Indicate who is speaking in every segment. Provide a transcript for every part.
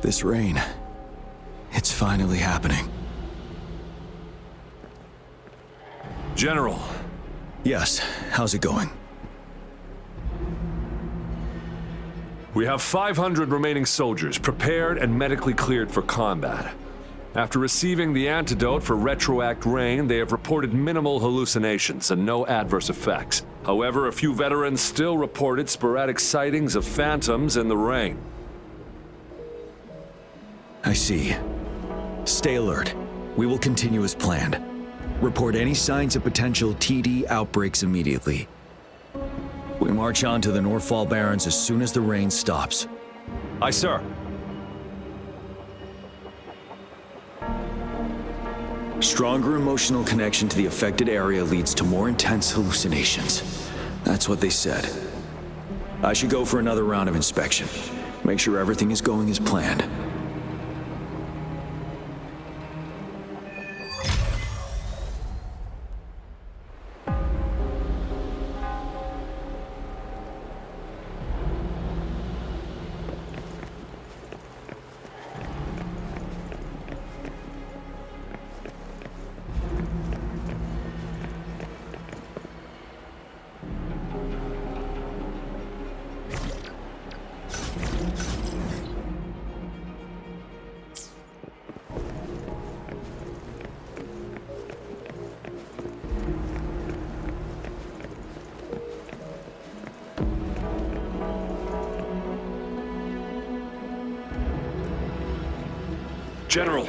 Speaker 1: This rain, it's finally happening.
Speaker 2: General.
Speaker 1: Yes, how's it going?
Speaker 2: We have 500 remaining soldiers prepared and medically cleared for combat. After receiving the antidote for retroact rain, they have reported minimal hallucinations and no adverse effects. However, a few veterans still reported sporadic sightings of phantoms in the rain.
Speaker 1: I see. Stay alert. We will continue as planned. Report any signs of potential TD outbreaks immediately. We march on to the Northfall Barrens as soon as the rain stops.
Speaker 2: Aye, sir.
Speaker 1: Stronger emotional connection to the affected area leads to more intense hallucinations. That's what they said. I should go for another round of inspection. Make sure everything is going as planned.
Speaker 2: General.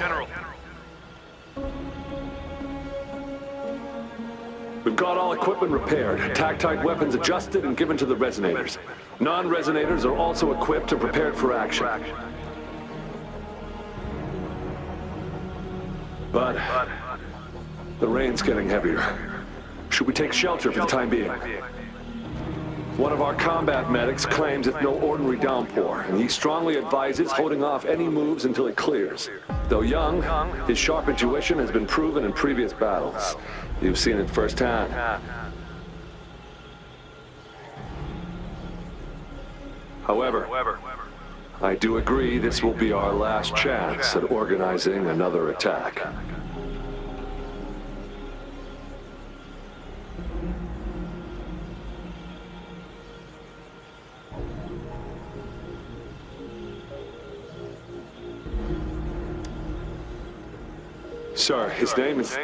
Speaker 2: We've got all equipment repaired, tactite weapons adjusted and given to the resonators. Non-resonators are also equipped and prepared for action. But the rain's getting heavier. Should we take shelter for the time being? One of our combat medics claims it's no ordinary downpour, and he strongly advises holding off any moves until it clears. Though young, his sharp intuition has been proven in previous battles. You've seen it firsthand. However, I do agree this will be our last chance at organizing another attack. Sir, his name is...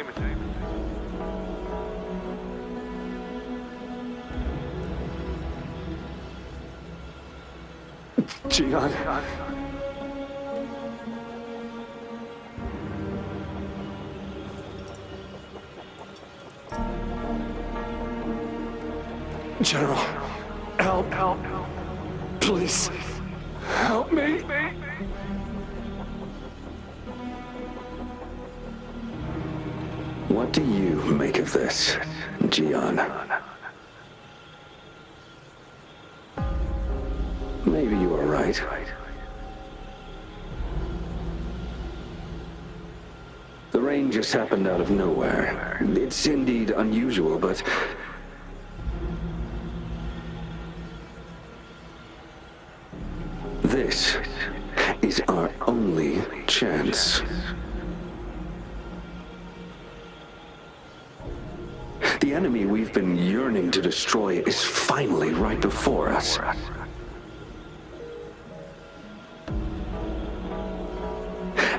Speaker 2: Jian. General, help. Please, help me.
Speaker 3: What do you make of this, Jian? Maybe you are right. The rain just happened out of nowhere. It's indeed unusual, but... this is our only chance. The enemy we've been yearning to destroy is finally right before us.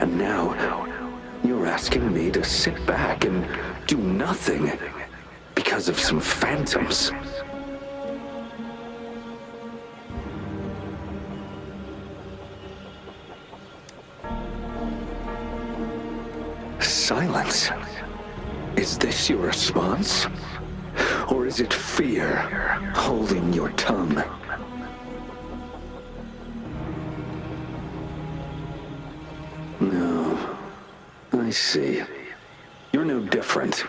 Speaker 3: And now, you're asking me to sit back and do nothing because of some phantoms. Silence. Is this your response? Or is it fear holding your tongue? No. I see. You're no different.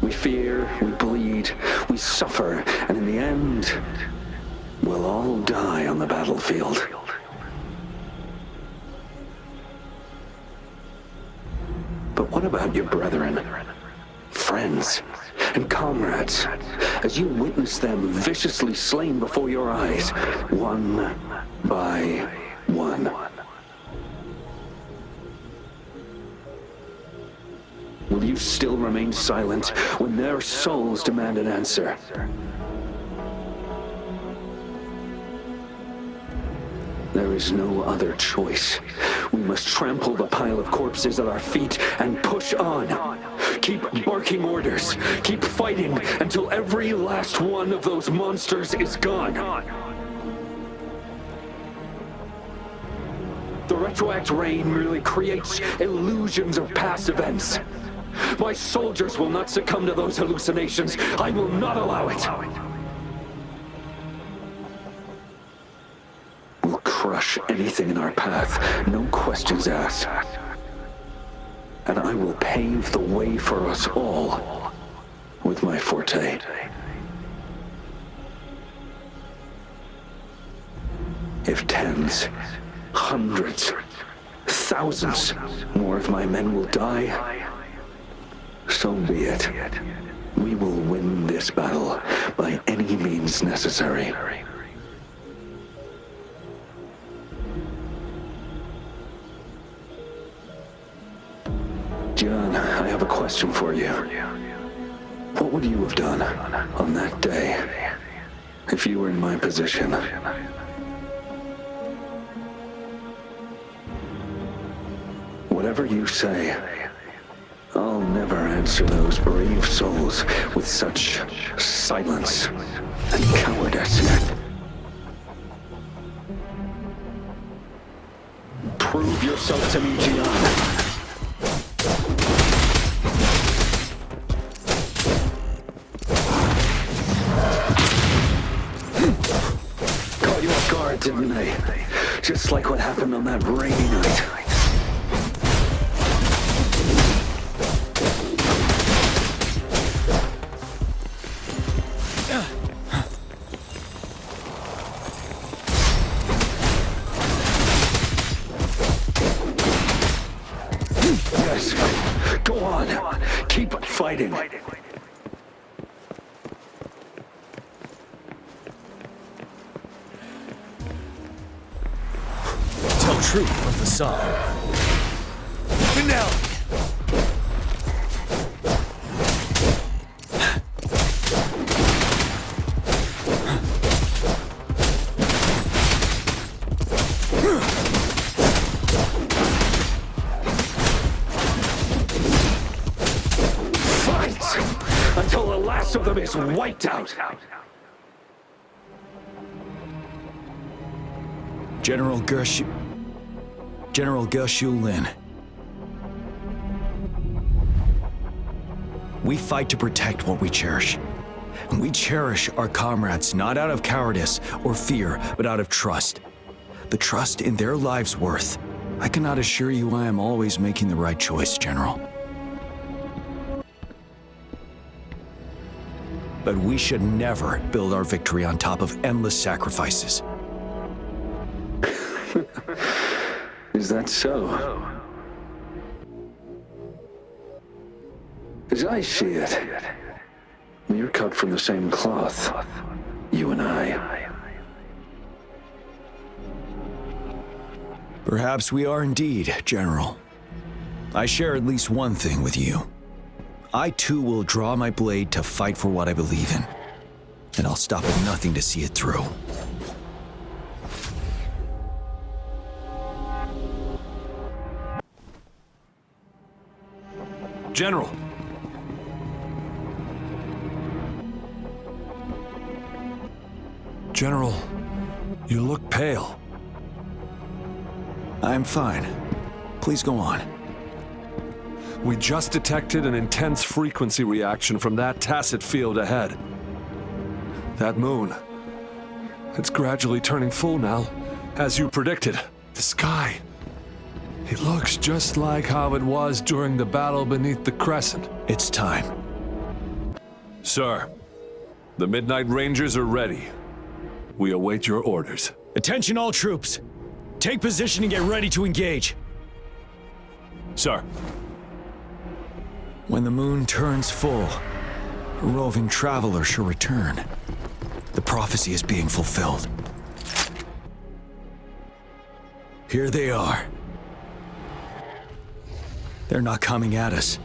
Speaker 3: We fear, we bleed, we suffer, and in the end, we'll all die on the battlefield. But what about your brethren, friends, and comrades, as you witness them viciously slain before your eyes, one by one? Will you still remain silent when their souls demand an answer? There is no other choice. We must trample the pile of corpses at our feet and push on. Keep barking orders. Keep fighting until every last one of those monsters is gone. The retroact rain merely creates illusions of past events. My soldiers will not succumb to those hallucinations. I will not allow it. We'll crush anything in our path, no questions asked. And I will pave the way for us all with my forte. If tens, hundreds, thousands more of my men will die, so be it. We will win this battle by any means necessary. John, I have a question for you. What would you have done on that day if you were in my position? Whatever you say, I'll never answer those brave souls with such silence and cowardice. Prove yourself to me, Gian. Caught you off guard, didn't they? Just like what happened on that rainy night. Fighting.
Speaker 1: Tell truth of the song. Finale.
Speaker 3: Of them is wiped out.
Speaker 1: General Geshu Lin. We fight to protect what we cherish. And we cherish our comrades not out of cowardice or fear, but out of trust. The trust in their lives' worth. I cannot assure you I am always making the right choice, General. But we should never build our victory on top of endless sacrifices.
Speaker 3: Is that so? As I see it, we're cut from the same cloth, you and I.
Speaker 1: Perhaps we are indeed, General. I share at least one thing with you. I too will draw my blade to fight for what I believe in. And I'll stop at nothing to see it through.
Speaker 2: General! General, you look pale.
Speaker 1: I'm fine. Please go on.
Speaker 2: We just detected an intense frequency reaction from that tacit field ahead. That moon. It's gradually turning full now, as you predicted. The sky. It looks just like how it was during the battle beneath the crescent.
Speaker 1: It's time.
Speaker 2: Sir, the Midnight Rangers are ready. We await your orders.
Speaker 1: Attention all troops. Take position and get ready to engage.
Speaker 2: Sir.
Speaker 1: When the moon turns full, a roving traveler shall return. The prophecy is being fulfilled. Here they are. They're not coming at us.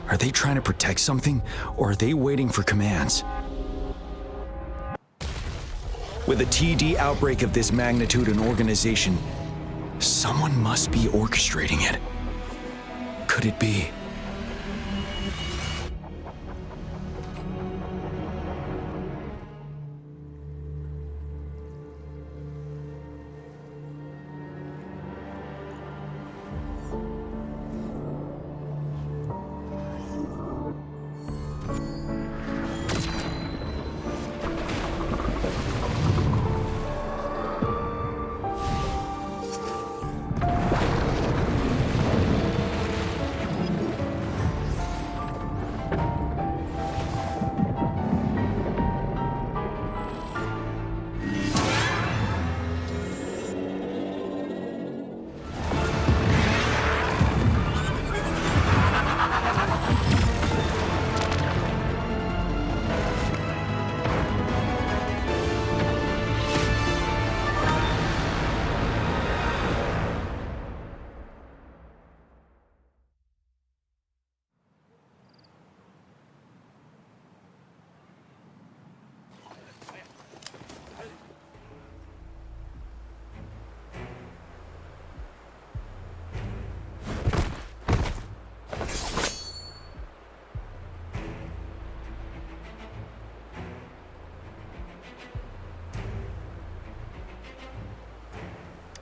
Speaker 1: Are they trying to protect something, or are they waiting for commands? With a TD outbreak of this magnitude and organization, someone must be orchestrating it. Could it be?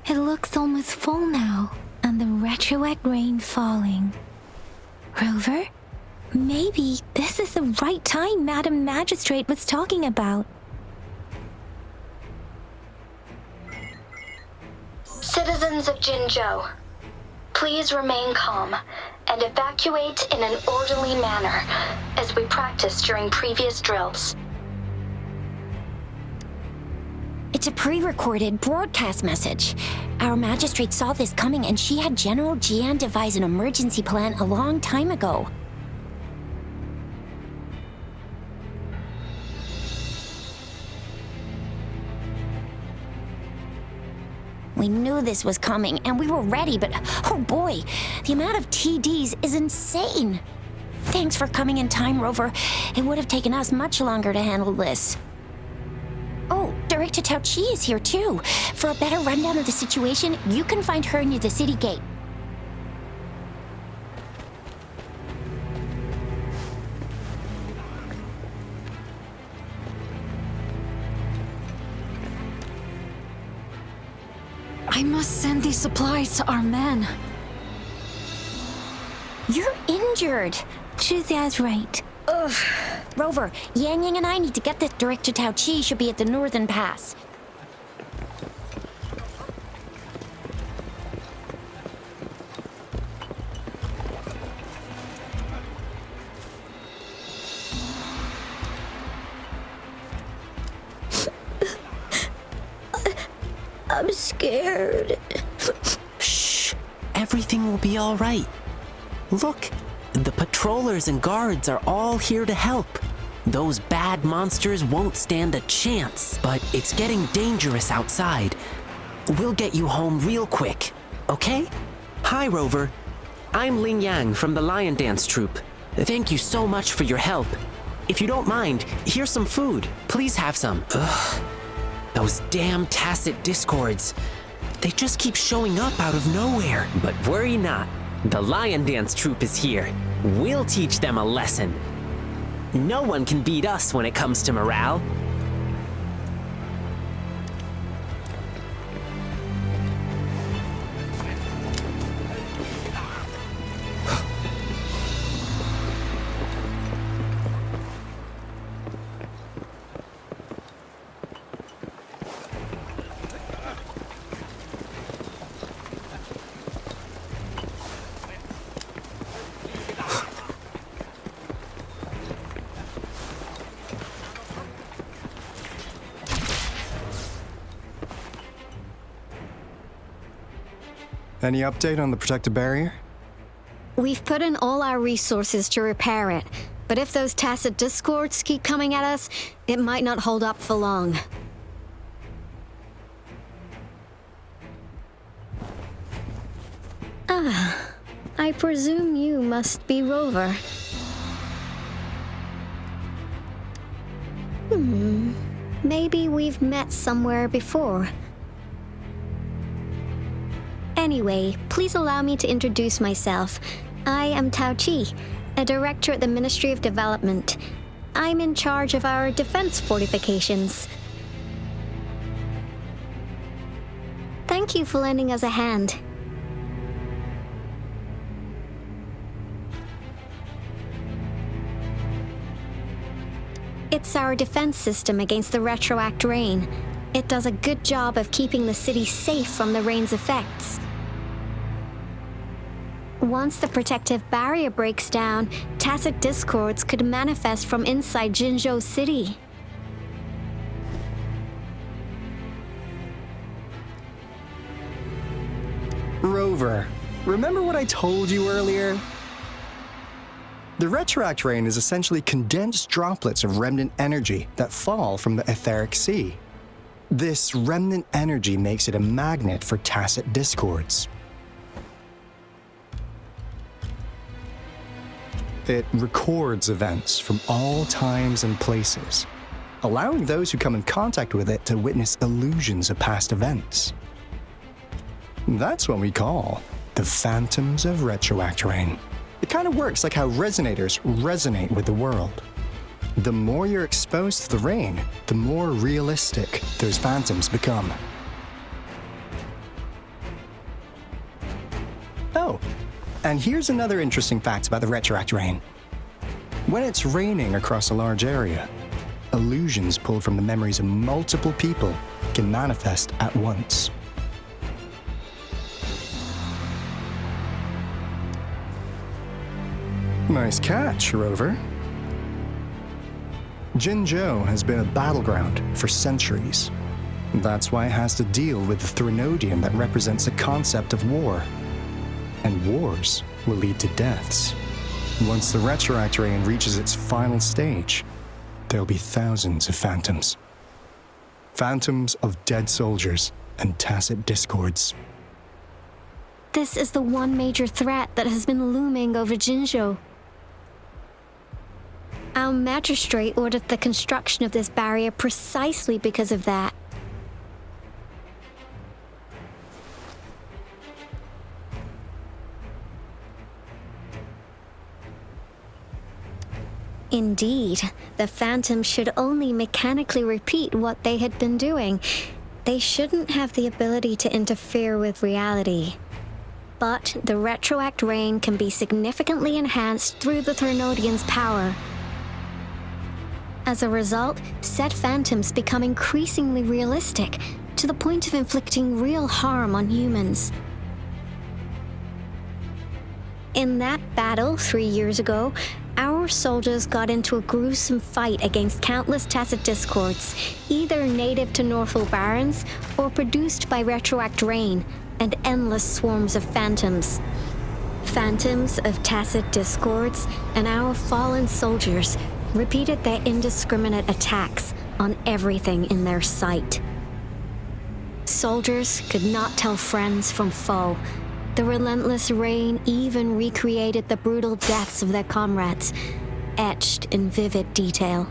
Speaker 4: It looks almost full now, and the retroact rain falling. Rover? Maybe this is the right time Madam Magistrate was talking about.
Speaker 5: Citizens of Jinzhou, please remain calm and evacuate in an orderly manner as we practiced during previous drills.
Speaker 4: It's a pre-recorded broadcast message. Our magistrate saw this coming and she had General Jian devise an emergency plan a long time ago. We knew this was coming and we were ready, but oh boy, the amount of TDs is insane. Thanks for coming in time, Rover. It would have taken us much longer to handle this. Oh, Director Tao Chi is here too. For a better rundown of the situation, you can find her near the city gate.
Speaker 6: I must send these supplies to our men.
Speaker 4: You're injured.
Speaker 6: Zhuxia's right.
Speaker 4: Ugh. Rover, Yangyang and I need to get this. Director Tao Chi should be at the northern pass.
Speaker 6: I'm scared.
Speaker 7: Shh. Everything will be all right. Look, the patrollers and guards are all here to help. Those bad monsters won't stand a chance, but it's getting dangerous outside. We'll get you home real quick, okay? Hi, Rover. I'm Yangyang from the Lion Dance Troupe. Thank you so much for your help. If you don't mind, here's some food. Please have some. Ugh. Those damn tacit discords. They just keep showing up out of nowhere. But worry not. The Lion Dance Troupe is here. We'll teach them a lesson. No one can beat us when it comes to morale.
Speaker 8: Any update on the protective barrier?
Speaker 6: We've put in all our resources to repair it, but if those tacit discords keep coming at us, it might not hold up for long. I presume you must be Rover. Maybe we've met somewhere before. Anyway, please allow me to introduce myself. I am Tao Chi, a director at the Ministry of Development. I'm in charge of our defense fortifications. Thank you for lending us a hand. It's our defense system against the retroact rain. It does a good job of keeping the city safe from the rain's effects. Once the protective barrier breaks down, tacit discords could manifest from inside Jinzhou City.
Speaker 8: Rover, remember what I told you earlier? The retroact rain is essentially condensed droplets of remnant energy that fall from the etheric sea. This remnant energy makes it a magnet for tacit discords. It records events from all times and places, allowing those who come in contact with it to witness illusions of past events. That's what we call the phantoms of retroact rain. It kind of works like how resonators resonate with the world. The more you're exposed to the rain, the more realistic those phantoms become. Oh, and here's another interesting fact about the retroact rain. When it's raining across a large area, illusions pulled from the memories of multiple people can manifest at once. Nice catch, Rover. Jinzhou has been a battleground for centuries. That's why it has to deal with the Threnodian that represents the concept of war. And wars will lead to deaths. Once the retroact rain reaches its final stage, there'll be thousands of phantoms. Phantoms of dead soldiers and tacit discords.
Speaker 6: This is the one major threat that has been looming over Jinzhou. Our magistrate ordered the construction of this barrier precisely because of that. Indeed, the Phantoms should only mechanically repeat what they had been doing. They shouldn't have the ability to interfere with reality. But the retroact rain can be significantly enhanced through the Threnodian's power. As a result, said phantoms become increasingly realistic, to the point of inflicting real harm on humans. In that battle 3 years ago, our soldiers got into a gruesome fight against countless tacit discords, either native to Northwell Barrens or produced by retroact rain and endless swarms of phantoms. Phantoms of tacit discords and our fallen soldiers repeated their indiscriminate attacks on everything in their sight. Soldiers could not tell friends from foe. The relentless rain even recreated the brutal deaths of their comrades, etched in vivid detail.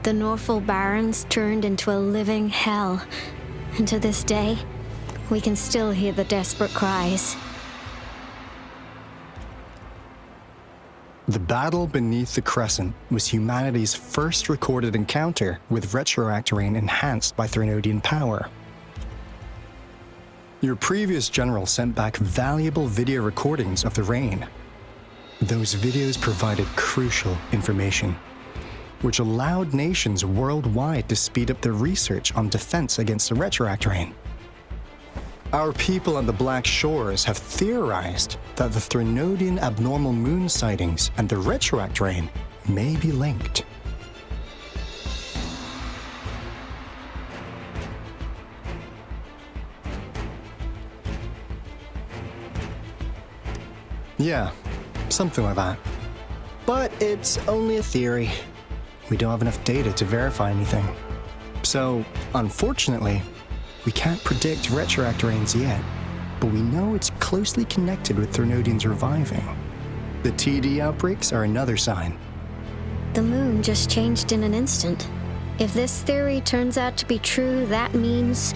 Speaker 6: The Northwell Barrens turned into a living hell, and to this day, we can still hear the desperate cries.
Speaker 8: The battle beneath the Crescent was humanity's first recorded encounter with retroact rain enhanced by Threnodian power. Your previous general sent back valuable video recordings of the rain. Those videos provided crucial information, which allowed nations worldwide to speed up their research on defense against the retroact rain. Our people on the Black Shores have theorized that the Threnodian abnormal moon sightings and the retroact rain may be linked. Yeah, something like that. But it's only a theory. We don't have enough data to verify anything. So, unfortunately, we can't predict retroact rains yet, but we know it's closely connected with Threnodians reviving. The TD outbreaks are another sign.
Speaker 6: The moon just changed in an instant. If this theory turns out to be true, that means...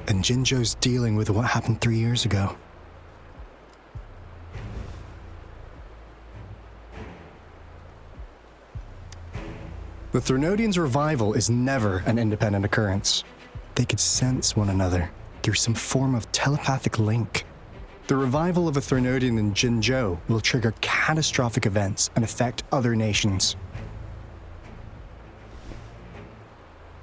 Speaker 8: And Jinzhou's dealing with what happened 3 years ago. The Threnodians' revival is never an independent occurrence. They could sense one another through some form of telepathic link. The revival of a Threnodian in Jinzhou will trigger catastrophic events and affect other nations.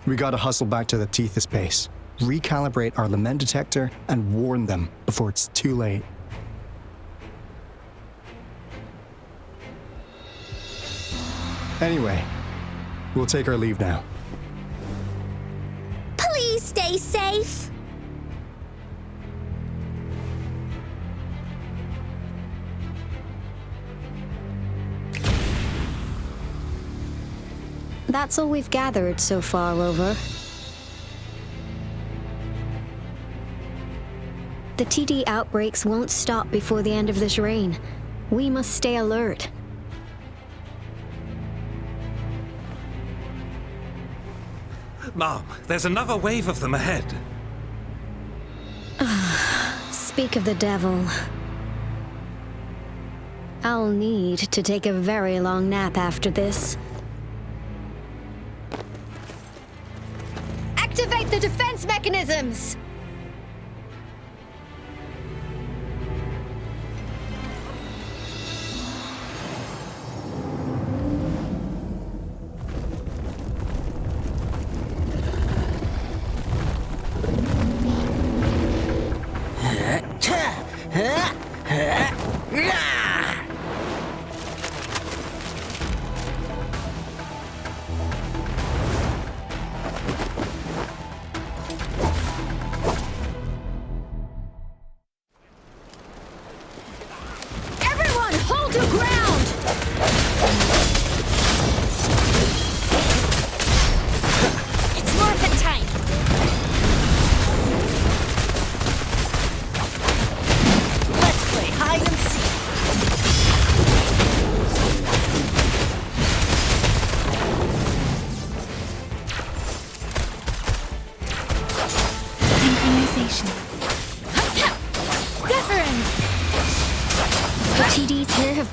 Speaker 8: We gotta hustle back to the Tethys base, recalibrate our lament detector, and warn them before it's too late. Anyway, we'll take our leave now.
Speaker 4: Please stay safe.
Speaker 6: That's all we've gathered so far, Rover. The TD outbreaks won't stop before the end of this reign. We must stay alert.
Speaker 9: Mom, there's another wave of them ahead.
Speaker 6: Speak of the devil. I'll need to take a very long nap after this.
Speaker 10: Activate the defense mechanisms!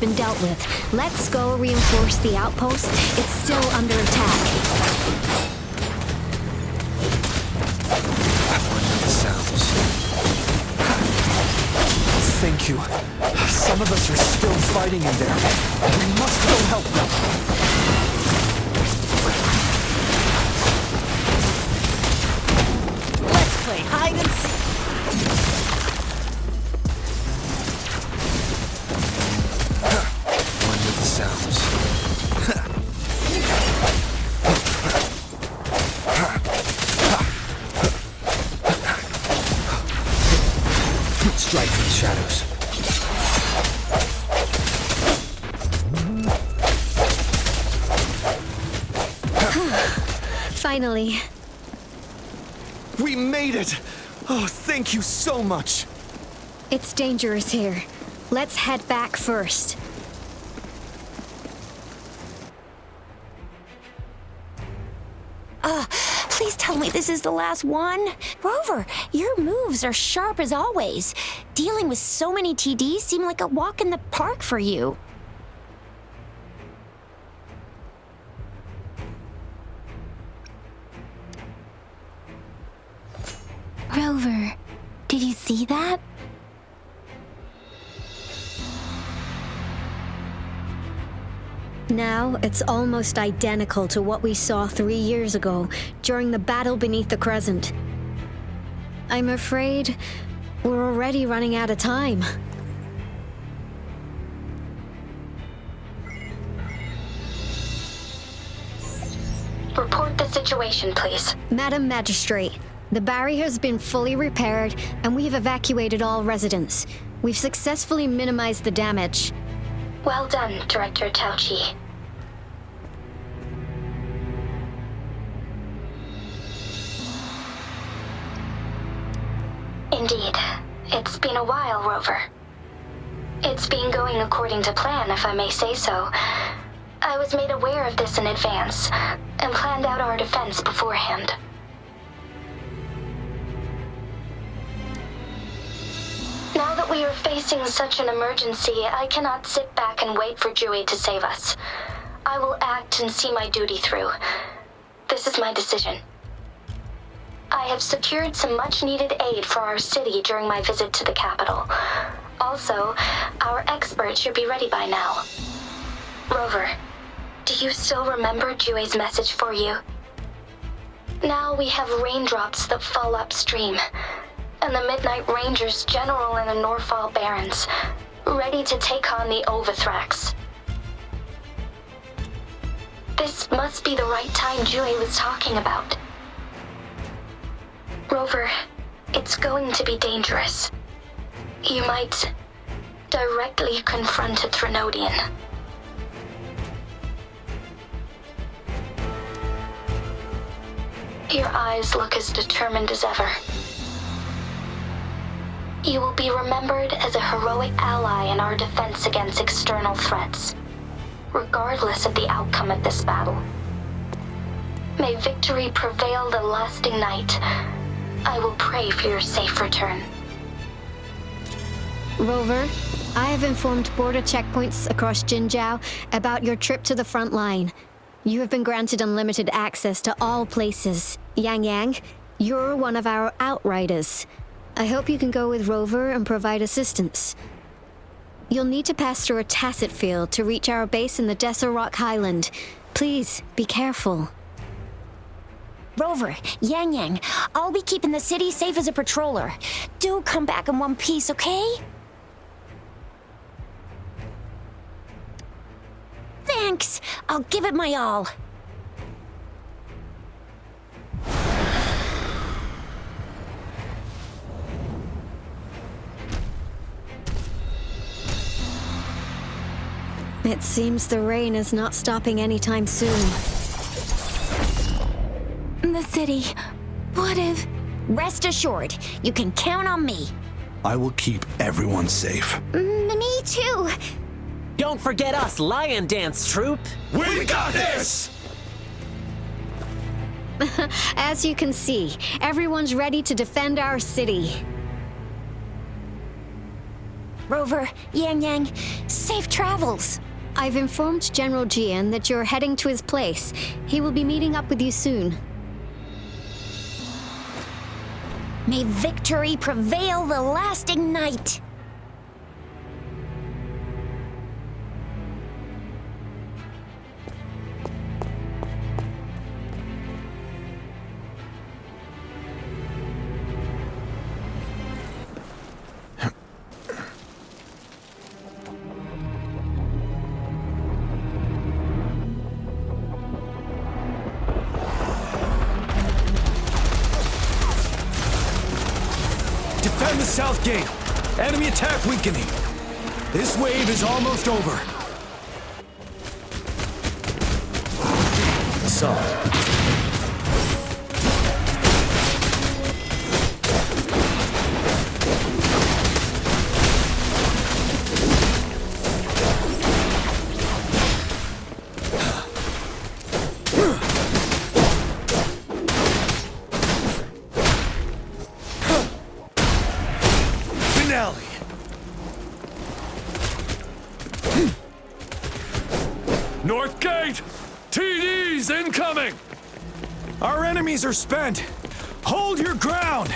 Speaker 6: Been dealt with. Let's go reinforce the outpost. It's still under attack.
Speaker 11: Sounds. Thank you. Some of us are still fighting in there. We must go help them.
Speaker 10: Let's play hide and seek.
Speaker 11: Sounds. Strike from the shadows.
Speaker 6: Finally.
Speaker 11: We made it! Oh, thank you so much!
Speaker 6: It's dangerous here. Let's head back first.
Speaker 4: Please tell me this is the last one. Rover, your moves are sharp as always. Dealing with so many TDs seem like a walk in the park for you.
Speaker 10: Rover, did you see that?
Speaker 6: Now, it's almost identical to what we saw 3 years ago, during the battle beneath the Crescent. I'm afraid we're already running out of time.
Speaker 5: Report the situation, please.
Speaker 6: Madam Magistrate, the barrier has been fully repaired, and we've evacuated all residents. We've successfully minimized the damage.
Speaker 5: Well done, Director Tauchi. Indeed. It's been a while, Rover. It's been going according to plan, if I may say so. I was made aware of this in advance, and planned out our defense beforehand. Now that we are facing such an emergency, I cannot sit back and wait for Jui to save us. I will act and see my duty through. This is my decision. I have secured some much-needed aid for our city during my visit to the capital. Also, our expert should be ready by now. Rover, do you still remember Jui's message for you? Now we have raindrops that fall upstream, and the Midnight Rangers general in the Norfall Barrens, ready to take on the Overthrax. This must be the right time Jui was talking about. Rover, it's going to be dangerous. You might directly confront a Trinodian. Your eyes look as determined as ever. You will be remembered as a heroic ally in our defense against external threats, regardless of the outcome of this battle. May victory prevail the lasting night. I will pray for your safe return.
Speaker 6: Rover, I have informed border checkpoints across Jinzhou about your trip to the front line. You have been granted unlimited access to all places. Yangyang, you're one of our outriders. I hope you can go with Rover and provide assistance. You'll need to pass through a tacit field to reach our base in the Desert Rock Highland. Please, be careful.
Speaker 4: Rover, Yangyang, I'll be keeping the city safe as a patroller. Do come back in one piece, okay? Thanks. I'll give it my all.
Speaker 6: It seems the rain is not stopping anytime soon.
Speaker 10: The city. What if...
Speaker 4: Rest assured, you can count on me.
Speaker 11: I will keep everyone safe.
Speaker 10: Me too.
Speaker 7: Don't forget us, Lion Dance Troop!
Speaker 11: We got this!
Speaker 6: As you can see, everyone's ready to defend our city.
Speaker 4: Rover, Yangyang, safe travels.
Speaker 6: I've informed General Jian that you're heading to his place. He will be meeting up with you soon.
Speaker 4: May victory prevail the lasting night.
Speaker 1: Defend the south gate. Enemy attack weakening. This wave is almost over. Assault.
Speaker 2: North Gate! TDs incoming!
Speaker 1: Our enemies are spent. Hold your ground!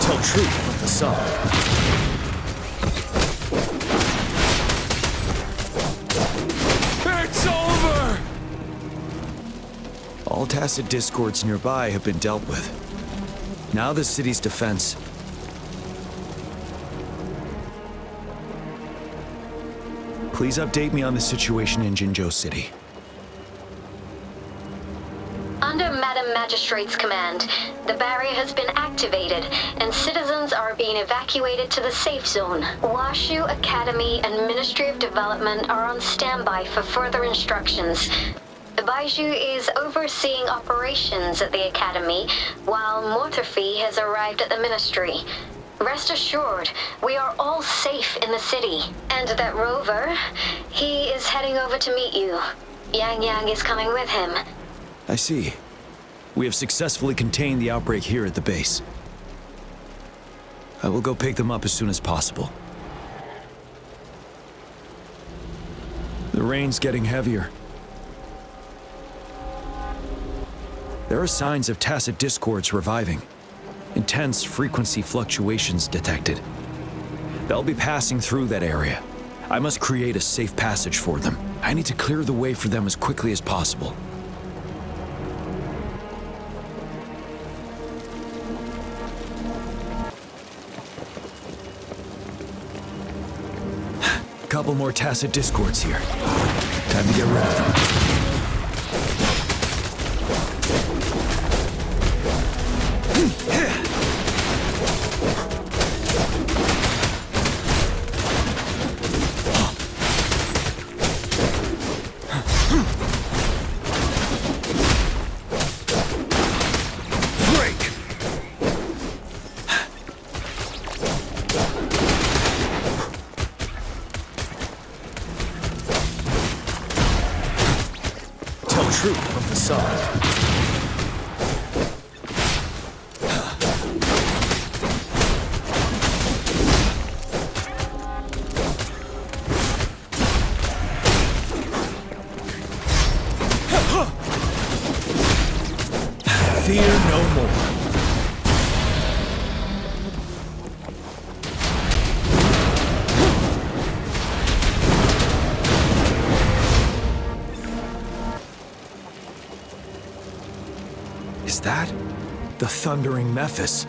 Speaker 1: Tell truth with the song.
Speaker 2: It's over!
Speaker 1: All tacit discords nearby have been dealt with. Now the city's defense. Please update me on the situation in Jinzhou City.
Speaker 5: Under Madam Magistrate's command, the barrier has been activated, and citizens are being evacuated to the safe zone. Washu Academy and Ministry of Development are on standby for further instructions. Baiju is overseeing operations at the Academy, while Mortherfee has arrived at the Ministry. Rest assured, we are all safe in the city. And that rover, he is heading over to meet you. Yangyang is coming with him.
Speaker 1: I see. We have successfully contained the outbreak here at the base. I will go pick them up as soon as possible. The rain's getting heavier. There are signs of tacit discords reviving. Intense frequency fluctuations detected. They'll be passing through that area. I must create a safe passage for them. I need to clear the way for them as quickly as possible. Couple more tacit discords here. Time to get rid of them. Truth from the side. Fear no more. Is that the thundering Mephis?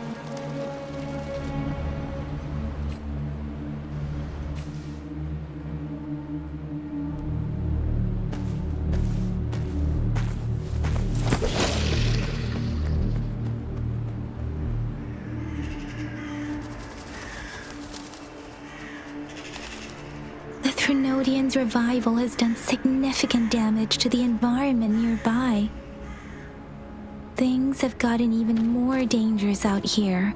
Speaker 10: The Trinodian's revival has done significant damage to the environment nearby. Things have gotten even more dangerous out here.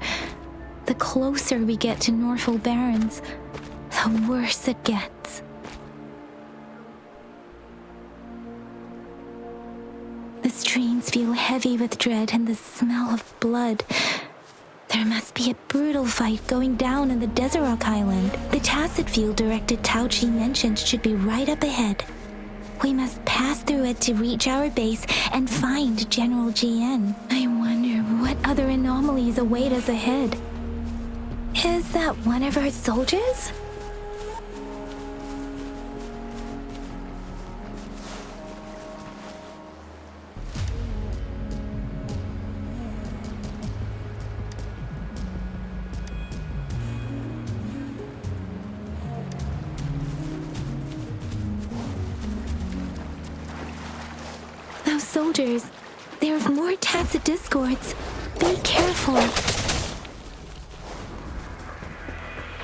Speaker 10: The closer we get to Norfolk Barrens, the worse it gets. The streams feel heavy with dread and the smell of blood. There must be a brutal fight going down in the Desert Island. The tacit field Director Tauchi mentioned should be right up ahead. We must pass through it to reach our base and find General GN. I wonder what other anomalies await us ahead. Is that one of our soldiers? Soldiers, there are more tacit discords. Be careful.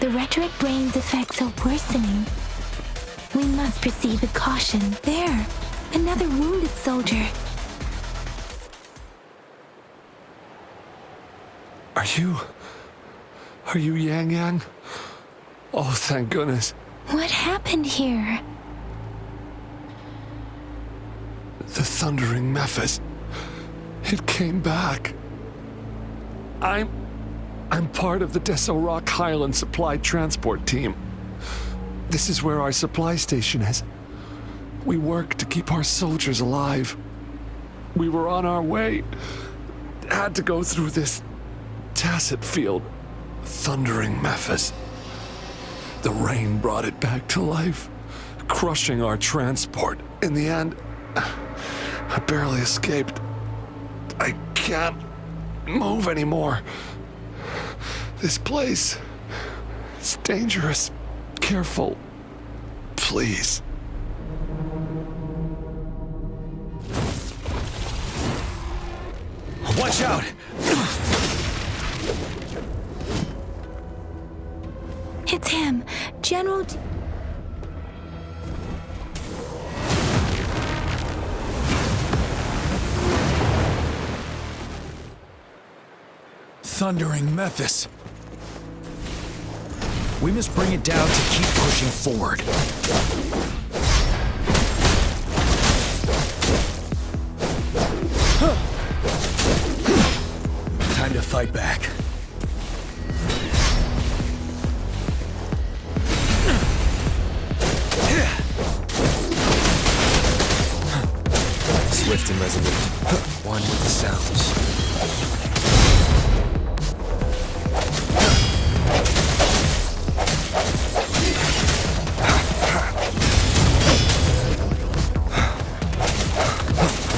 Speaker 10: The rhetoric brain's effects are worsening. We must proceed with caution. There, another wounded soldier.
Speaker 2: Are you Yangyang? Oh, thank goodness.
Speaker 10: What happened here?
Speaker 2: The thundering Mephis. It came back. I'm part of the Deso Rock Highland Supply Transport Team. This is where our supply station is. We work to keep our soldiers alive. We were on our way. Had to go through this tacit field. Thundering Mephis. The rain brought it back to life, crushing our transport. In the end, I barely escaped. I can't move anymore. This place is dangerous. Careful. Please.
Speaker 1: Watch out!
Speaker 10: It's him, General...
Speaker 1: thundering Mephis. We must bring it down to keep pushing forward. Time to fight back.
Speaker 11: Swift and resolute. One with the sounds.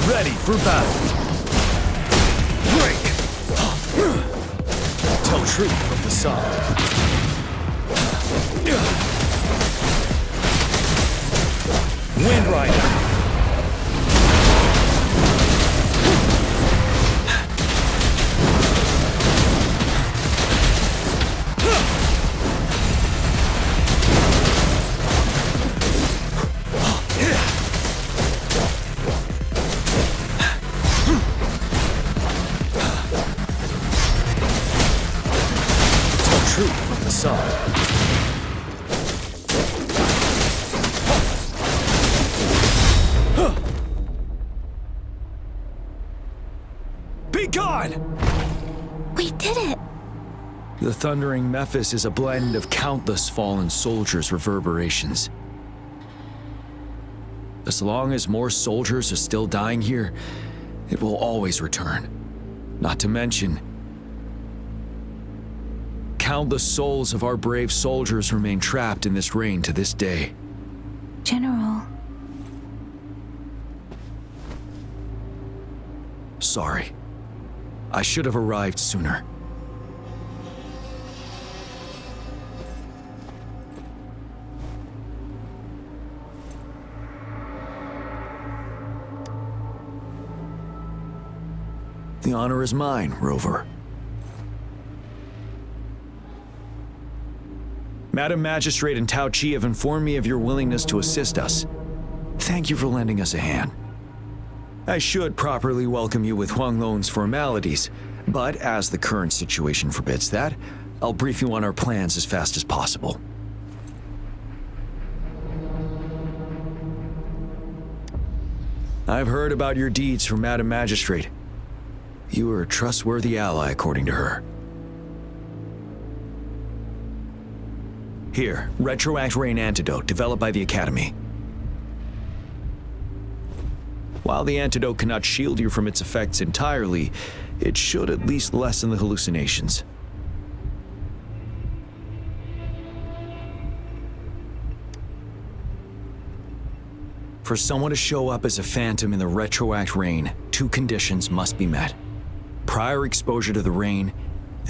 Speaker 1: Ready for battle. Break! Tell truth from the sun. Wind Rider. Be gone!
Speaker 10: We did it!
Speaker 1: The thundering Mephis is a blend of countless fallen soldiers' reverberations. As long as more soldiers are still dying here, it will always return. Not to mention, countless souls of our brave soldiers remain trapped in this rain to this day.
Speaker 10: General.
Speaker 1: Sorry. I should have arrived sooner. The honor is mine, Rover. Madam Magistrate and Tao Chi have informed me of your willingness to assist us. Thank you for lending us a hand. I should properly welcome you with Huanglong's formalities, but as the current situation forbids that, I'll brief you on our plans as fast as possible. I've heard about your deeds from Madam Magistrate. You are a trustworthy ally, according to her. Here, Retroact Rain Antidote, developed by the Academy. While the antidote cannot shield you from its effects entirely, it should at least lessen the hallucinations. For someone to show up as a phantom in the Retroact Rain, two conditions must be met. Prior exposure to the rain,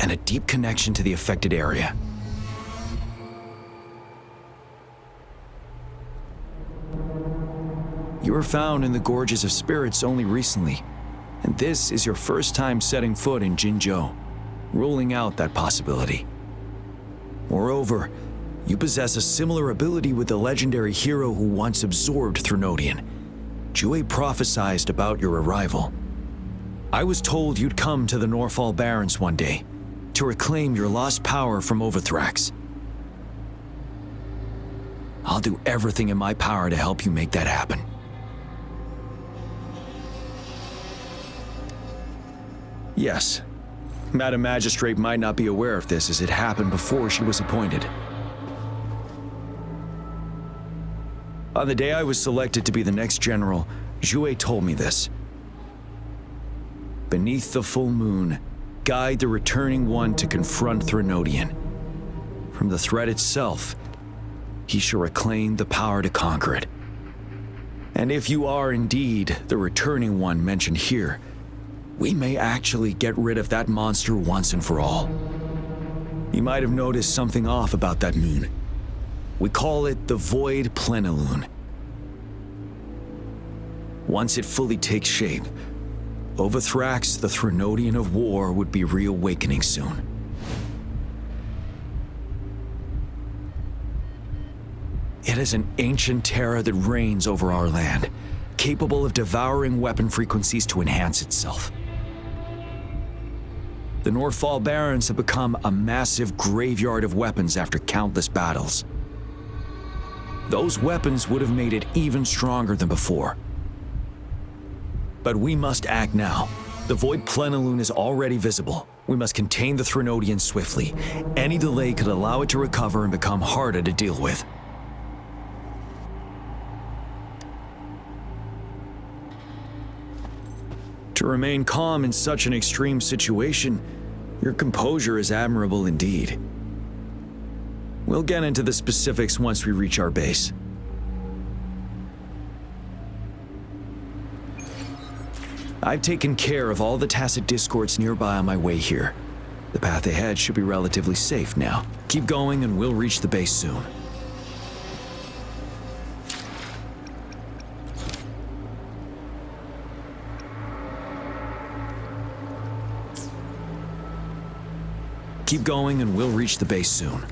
Speaker 1: and a deep connection to the affected area. You were found in the Gorges of Spirits only recently, and this is your first time setting foot in Jinzhou, ruling out that possibility. Moreover, you possess a similar ability with the legendary hero who once absorbed Threnodian. Jue prophesied about your arrival. I was told you'd come to the Norfall Barrens one day, to reclaim your lost power from Overthrax. I'll do everything in my power to help you make that happen. Yes, Madam Magistrate might not be aware of this as it happened before she was appointed. On the day I was selected to be the next general, Jue told me this. Beneath the full moon, guide the returning one to confront Threnodian. From the threat itself, he shall reclaim the power to conquer it. And if you are indeed the returning one mentioned here, we may actually get rid of that monster once and for all. You might have noticed something off about that moon. We call it the Void Plenilune. Once it fully takes shape, Overthrax, the Threnodian of War, would be reawakening soon. It is an ancient terror that reigns over our land, capable of devouring weapon frequencies to enhance itself. The Northfall Barrens have become a massive graveyard of weapons after countless battles. Those weapons would have made it even stronger than before. But we must act now. The Void Plenilune is already visible. We must contain the Threnodian swiftly. Any delay could allow it to recover and become harder to deal with. To remain calm in such an extreme situation, your composure is admirable indeed. We'll get into the specifics once we reach our base. I've taken care of all the tacit discords nearby on my way here. The path ahead should be relatively safe now. Keep going and we'll reach the base soon. Keep going and we'll reach the base soon.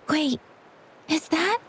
Speaker 10: Wait, is that?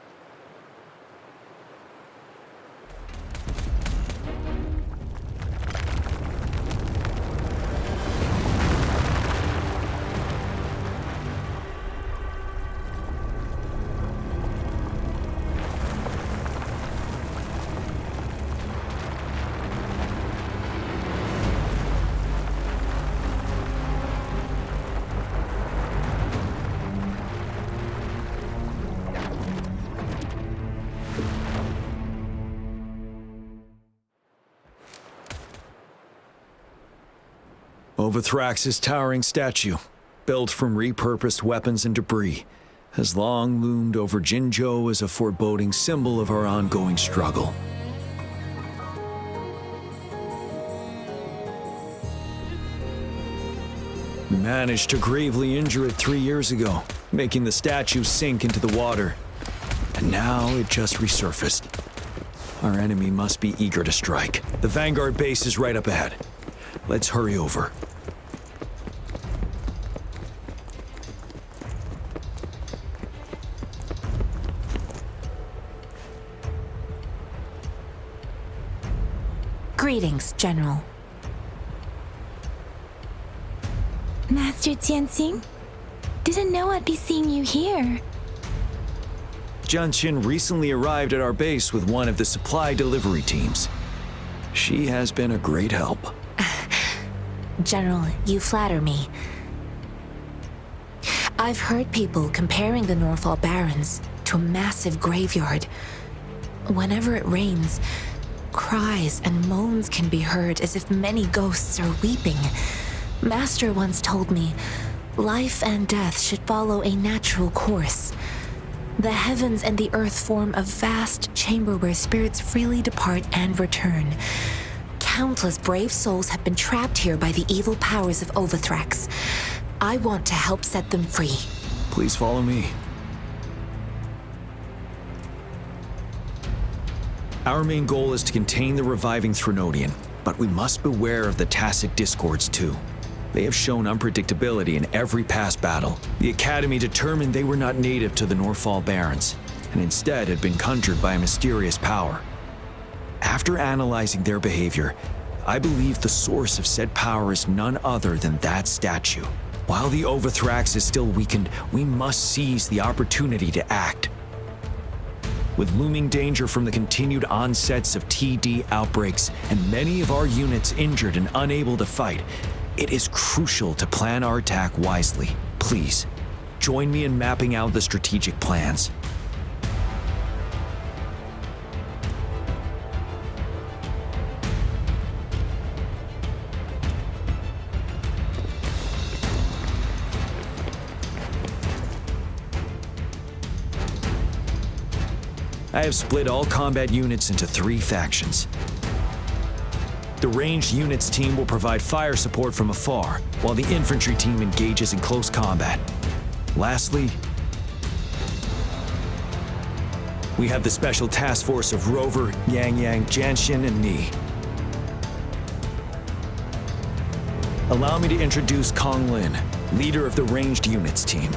Speaker 1: Overthrax's towering statue, built from repurposed weapons and debris, has long loomed over Jinzhou as a foreboding symbol of our ongoing struggle. We managed to gravely injure it 3 years ago, making the statue sink into the water. And now it just resurfaced. Our enemy must be eager to strike. The Vanguard base is right up ahead. Let's hurry over.
Speaker 12: Greetings, General.
Speaker 10: Master Tianxing? Didn't know I'd be seeing you here.
Speaker 1: Jianqin recently arrived at our base with one of the supply delivery teams. She has been a great help.
Speaker 12: General, you flatter me. I've heard people comparing the Northfall Barrens to a massive graveyard. Whenever it rains, cries and moans can be heard as if many ghosts are weeping. Master once told me, life and death should follow a natural course. The heavens and the earth form a vast chamber where spirits freely depart and return. Countless brave souls have been trapped here by the evil powers of Overthrax. I want to help set them free.
Speaker 1: Please follow me. Our main goal is to contain the reviving Threnodian, but we must beware of the tacit discords too. They have shown unpredictability in every past battle. The Academy determined they were not native to the Northfall Barrens, and instead had been conjured by a mysterious power. After analyzing their behavior, I believe the source of said power is none other than that statue. While the Overthrax is still weakened, we must seize the opportunity to act. With looming danger from the continued onsets of TD outbreaks and many of our units injured and unable to fight, it is crucial to plan our attack wisely. Please, join me in mapping out the strategic plans. I have split all combat units into 3 factions. The ranged units team will provide fire support from afar, while the infantry team engages in close combat. Lastly, we have the special task force of Rover, Yangyang, Janshin, and me. Allow me to introduce Kong Lin, leader of the ranged units team.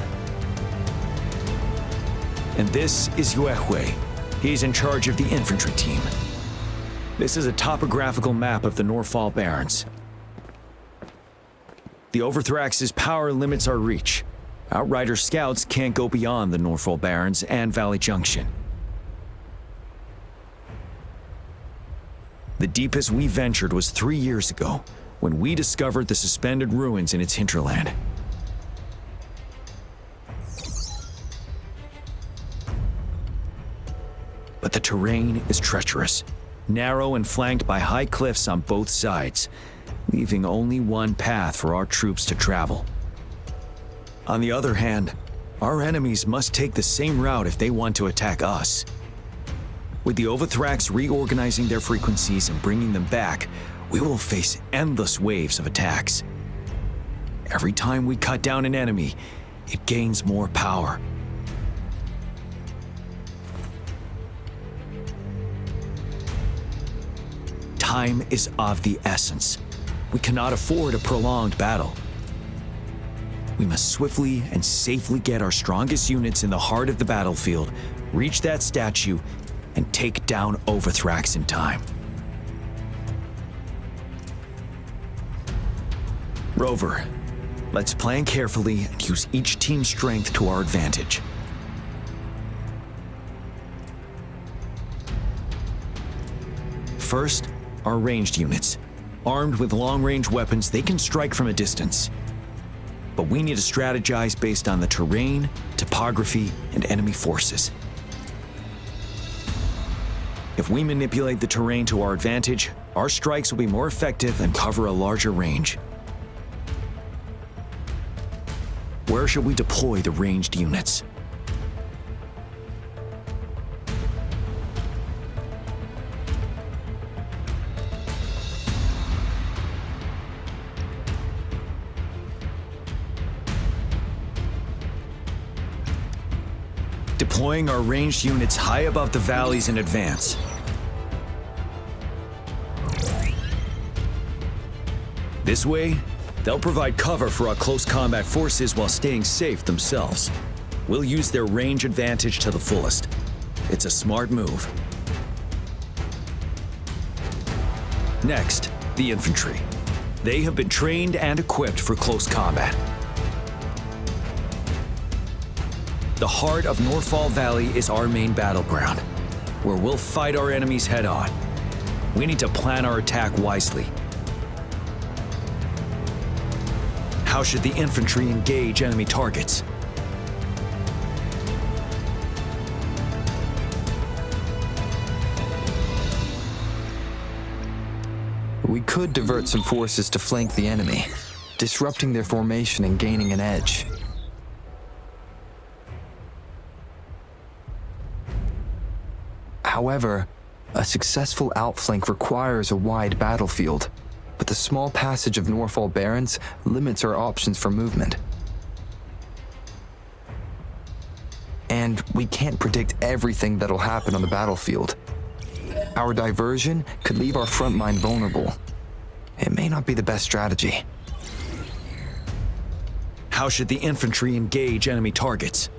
Speaker 1: And this is Yue Hui. He's in charge of the infantry team. This is a topographical map of the Norfall Barrens. The Overthrax's power limits our reach. Outrider scouts can't go beyond the Norfall Barrens and Valley Junction. The deepest we ventured was 3 years ago, when we discovered the suspended ruins in its hinterland. But the terrain is treacherous, narrow and flanked by high cliffs on both sides, leaving only one path for our troops to travel. On the other hand, our enemies must take the same route if they want to attack us. With the Overthrax reorganizing their frequencies and bringing them back, we will face endless waves of attacks. Every time we cut down an enemy, it gains more power. Time is of the essence. We cannot afford a prolonged battle. We must swiftly and safely get our strongest units in the heart of the battlefield, reach that statue, and take down Overthrax in time. Rover, let's plan carefully and use each team's strength to our advantage. First, our ranged units. Armed with long-range weapons, they can strike from a distance. But we need to strategize based on the terrain, topography, and enemy forces. If we manipulate the terrain to our advantage, our strikes will be more effective and cover a larger range. Where should we deploy the ranged units? Deploying our ranged units high above the valleys in advance. This way, they'll provide cover for our close combat forces while staying safe themselves. We'll use their range advantage to the fullest. It's a smart move. Next, the infantry. They have been trained and equipped for close combat. The heart of Norfall Valley is our main battleground, where we'll fight our enemies head-on. We need to plan our attack wisely. How should the infantry engage enemy targets?
Speaker 11: We could divert some forces to flank the enemy, disrupting their formation and gaining an edge. However, a successful outflank requires a wide battlefield, but the small passage of Norfall Barrens limits our options for movement. And we can't predict everything that'll happen on the battlefield. Our diversion could leave our front line vulnerable. It may not be the best strategy.
Speaker 1: How should the infantry engage enemy targets?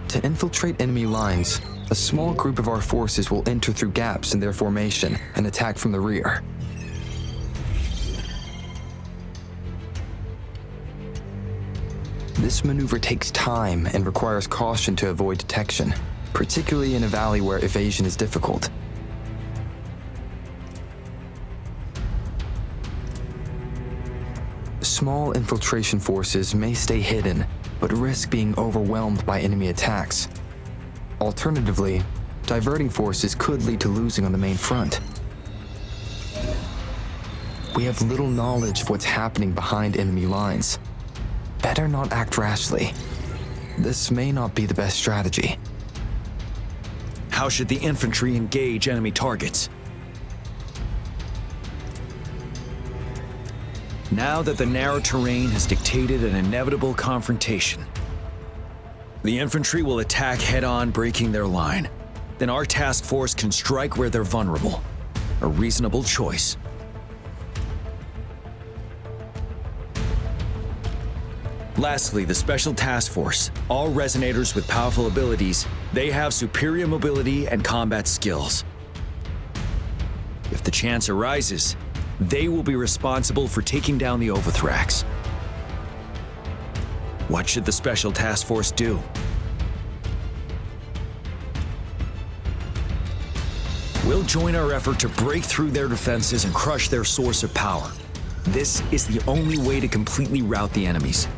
Speaker 11: To infiltrate enemy lines, a small group of our forces will enter through gaps in their formation and attack from the rear. This maneuver takes time and requires caution to avoid detection, particularly in a valley where evasion is difficult. Small infiltration forces may stay hidden, but risk being overwhelmed by enemy attacks. Alternatively, diverting forces could lead to losing on the main front. We have little knowledge of what's happening behind enemy lines. Better not act rashly. this may not be the best strategy.
Speaker 1: How should the infantry engage enemy targets? Now that the narrow terrain has dictated an inevitable confrontation, the infantry will attack head-on, breaking their line. Then our task force can strike where they're vulnerable. A reasonable choice. Lastly, the Special Task Force. All resonators with powerful abilities, they have superior mobility and combat skills. If the chance arises, they will be responsible for taking down the Overthrax. What should the Special Task Force do? We'll join our effort to break through their defenses and crush their source of power. This is the only way to completely rout the enemies.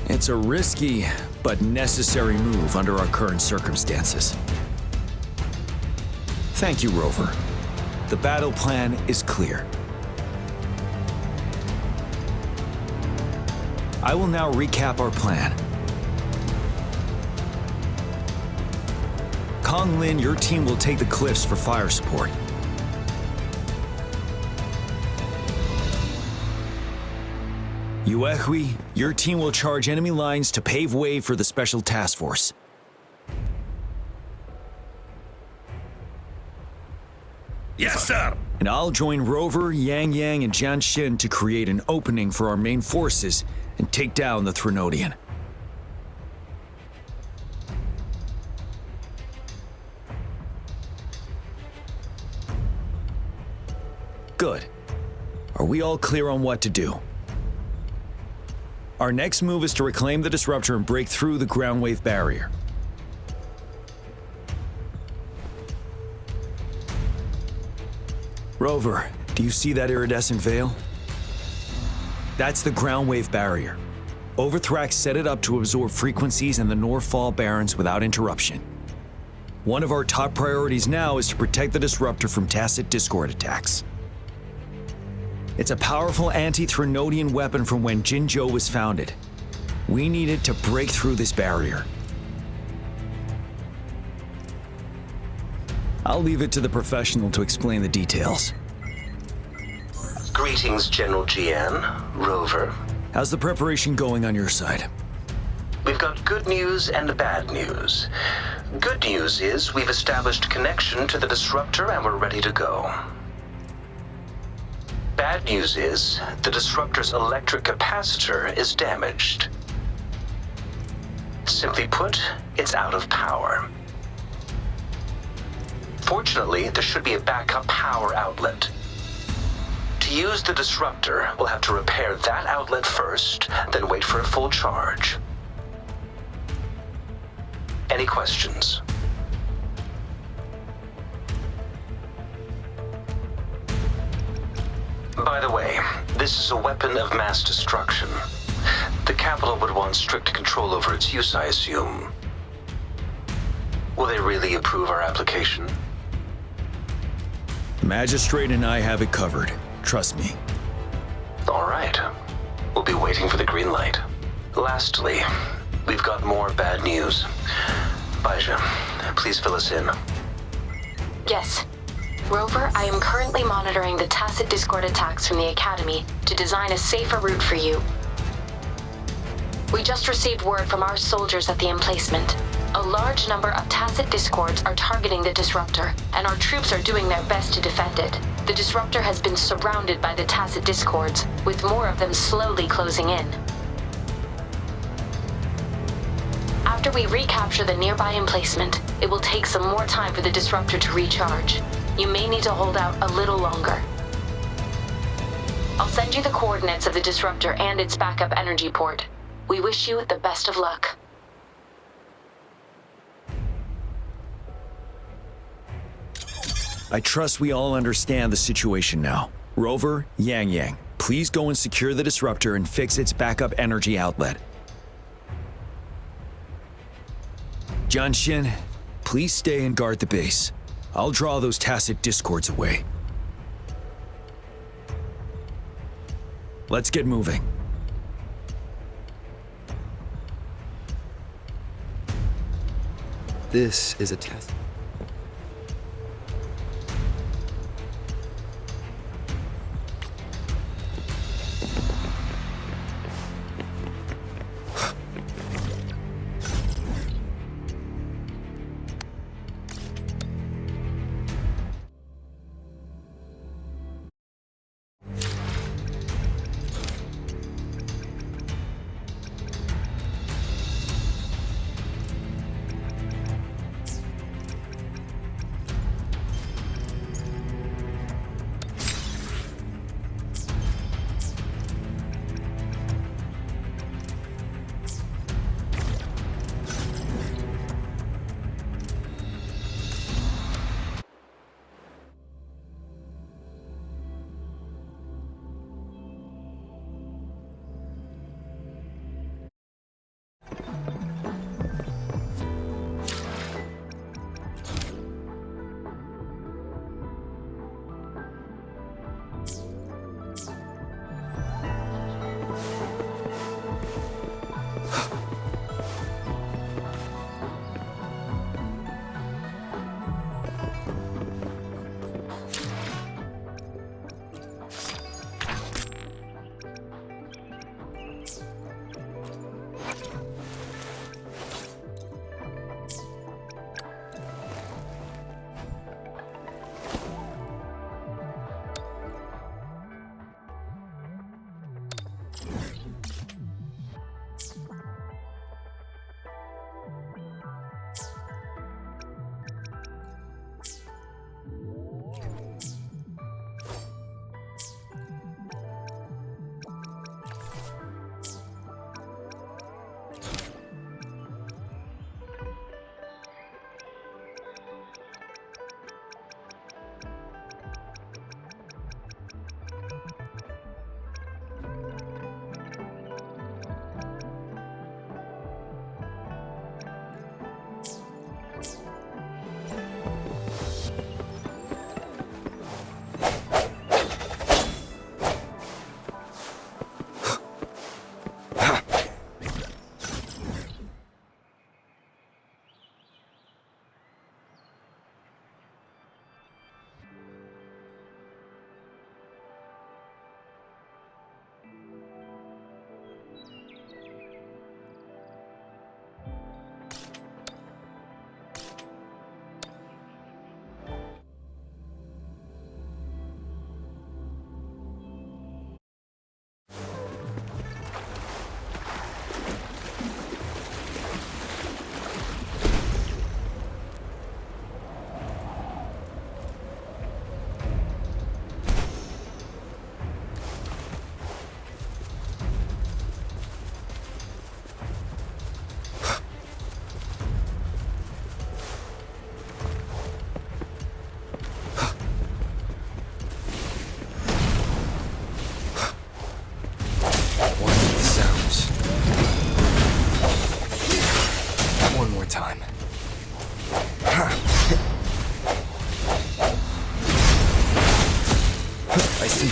Speaker 1: It's a risky but necessary move under our current circumstances. Thank you, Rover. The battle plan is clear. I will now recap our plan. Kong Lin, your team will take the cliffs for fire support. Yuehui, your team will charge enemy lines to pave way for the Special Task Force.
Speaker 9: Yes, sir!
Speaker 1: And I'll join Rover, Yangyang, and Jianxin to create an opening for our main forces and take down the Threnodian. Good. Are we all clear on what to do? Our next move is to reclaim the disruptor and break through the ground wave barrier. Rover, do you see that iridescent veil? That's the ground wave barrier. Overthrax set it up to absorb frequencies in the Northfall Barrens without interruption. One of our top priorities now is to protect the disruptor from tacit discord attacks. It's a powerful anti-Threnodian weapon from when Jinzhou was founded. We needed to break through this barrier. I'll leave it to the professional to explain the details.
Speaker 13: Greetings, General GN, Rover.
Speaker 1: How's the preparation going on your side?
Speaker 13: We've got good news and bad news. Good news is we've established connection to the disruptor and we're ready to go. Bad news is the disruptor's electric capacitor is damaged. Simply put, it's out of power. Fortunately, there should be a backup power outlet. To use the disruptor, we'll have to repair that outlet first, then wait for a full charge. Any questions? By the way, this is a weapon of mass destruction. The capital would want strict control over its use, I assume. Will they really approve our application?
Speaker 1: The Magistrate and I have it covered. Trust me.
Speaker 13: All right. We'll be waiting for the green light. Lastly, we've got more bad news. Baija, please fill us in.
Speaker 5: Yes. Rover, I am currently monitoring the tacit discord attacks from the Academy to design a safer route for you. We just received word from our soldiers at the emplacement. A large number of tacit discords are targeting the disruptor, and our troops are doing their best to defend it. The disruptor has been surrounded by the tacit discords, with more of them slowly closing in. After we recapture the nearby emplacement, it will take some more time for the disruptor to recharge. You may need to hold out a little longer. I'll send you the coordinates of the disruptor and its backup energy port. We wish you the best of luck.
Speaker 1: I trust we all understand the situation now. Rover, Yangyang, please go and secure the disruptor and fix its backup energy outlet. Jianxin, please stay and guard the base. I'll draw those tacit discords away. Let's get moving.
Speaker 11: This is a test.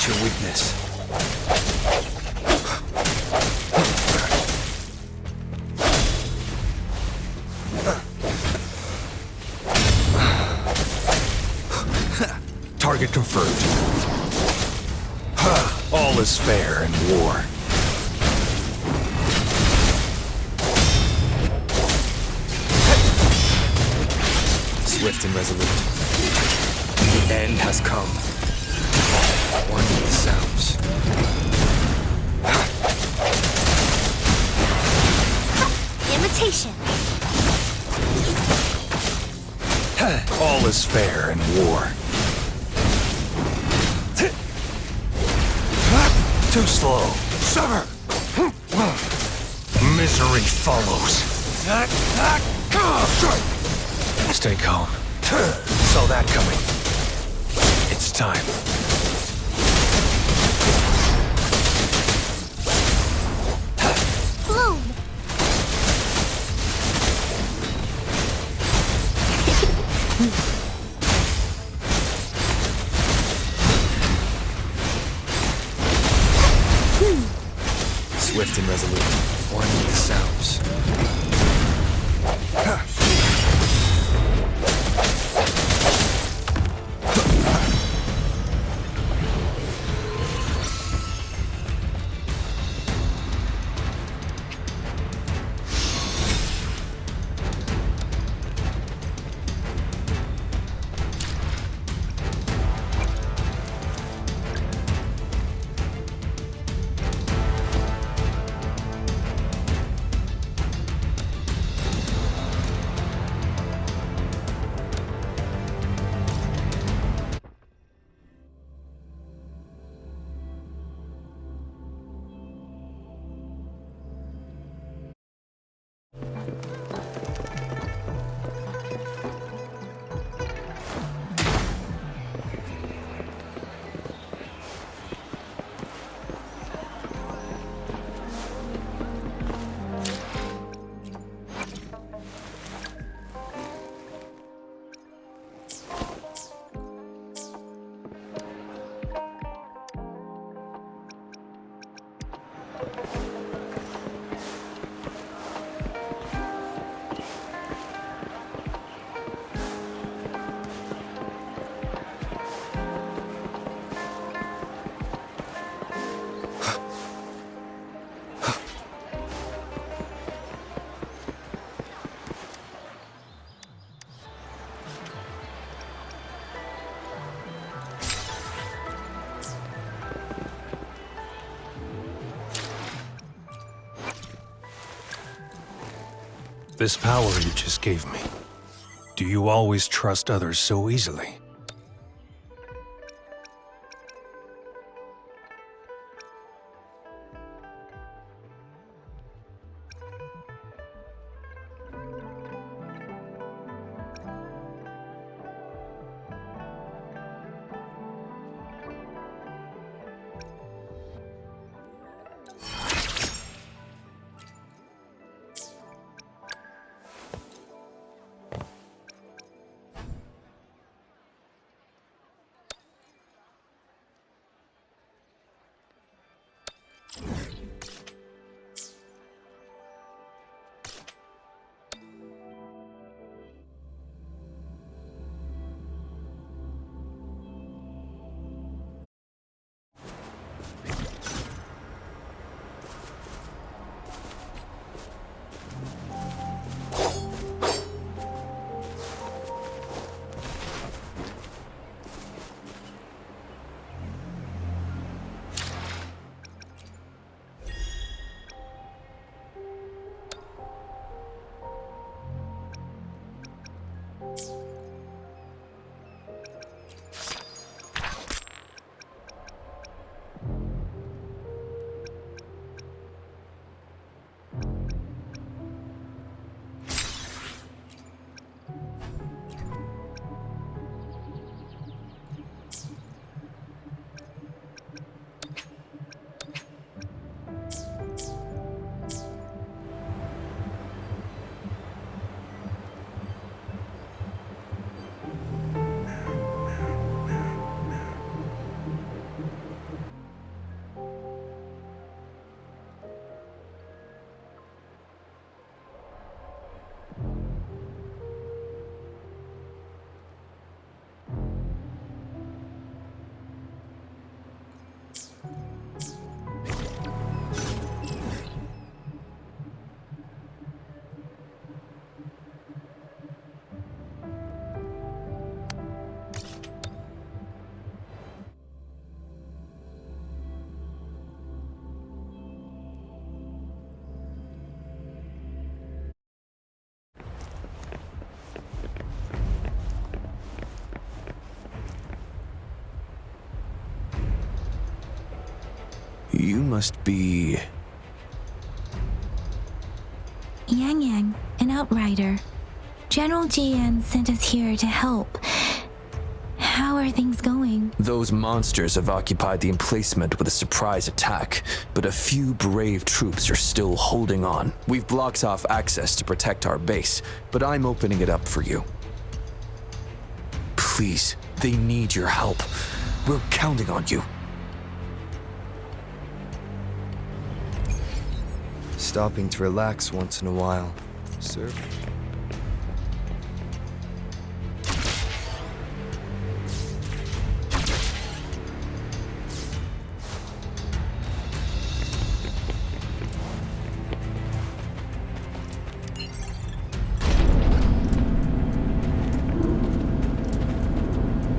Speaker 1: Your weakness. Target confirmed. All is fair in war. Swift and resolute. The end has come. One of the sounds.
Speaker 4: Imitation.
Speaker 1: All is fair in war. Too slow. Sever! Misery follows. Stay calm. Saw that coming. It's time.
Speaker 4: Bloom!
Speaker 11: fast and resolute.
Speaker 14: One with sounds. This power you just gave me, do you always trust others so easily?
Speaker 11: You must be...
Speaker 10: Yangyang, an outrider. General GN sent us here to help. How are things going?
Speaker 11: Those monsters have occupied the emplacement with a surprise attack, but a few brave troops are still holding on. We've blocked off access to protect our base, but I'm opening it up for you. Please, they need your help. We're counting on you. stopping to relax once in a while, sir.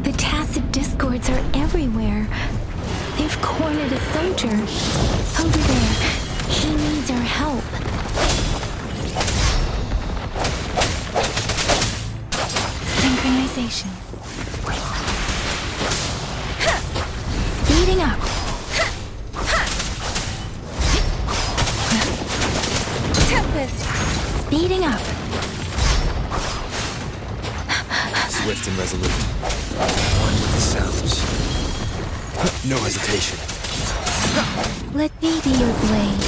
Speaker 10: The tacit discords are everywhere. They've cornered a soldier. Over there. He needs our help. Synchronization. Speeding up. Tempest. Speeding up.
Speaker 11: Swift and resolute. One with the sounds. No hesitation.
Speaker 10: Let me be your blade.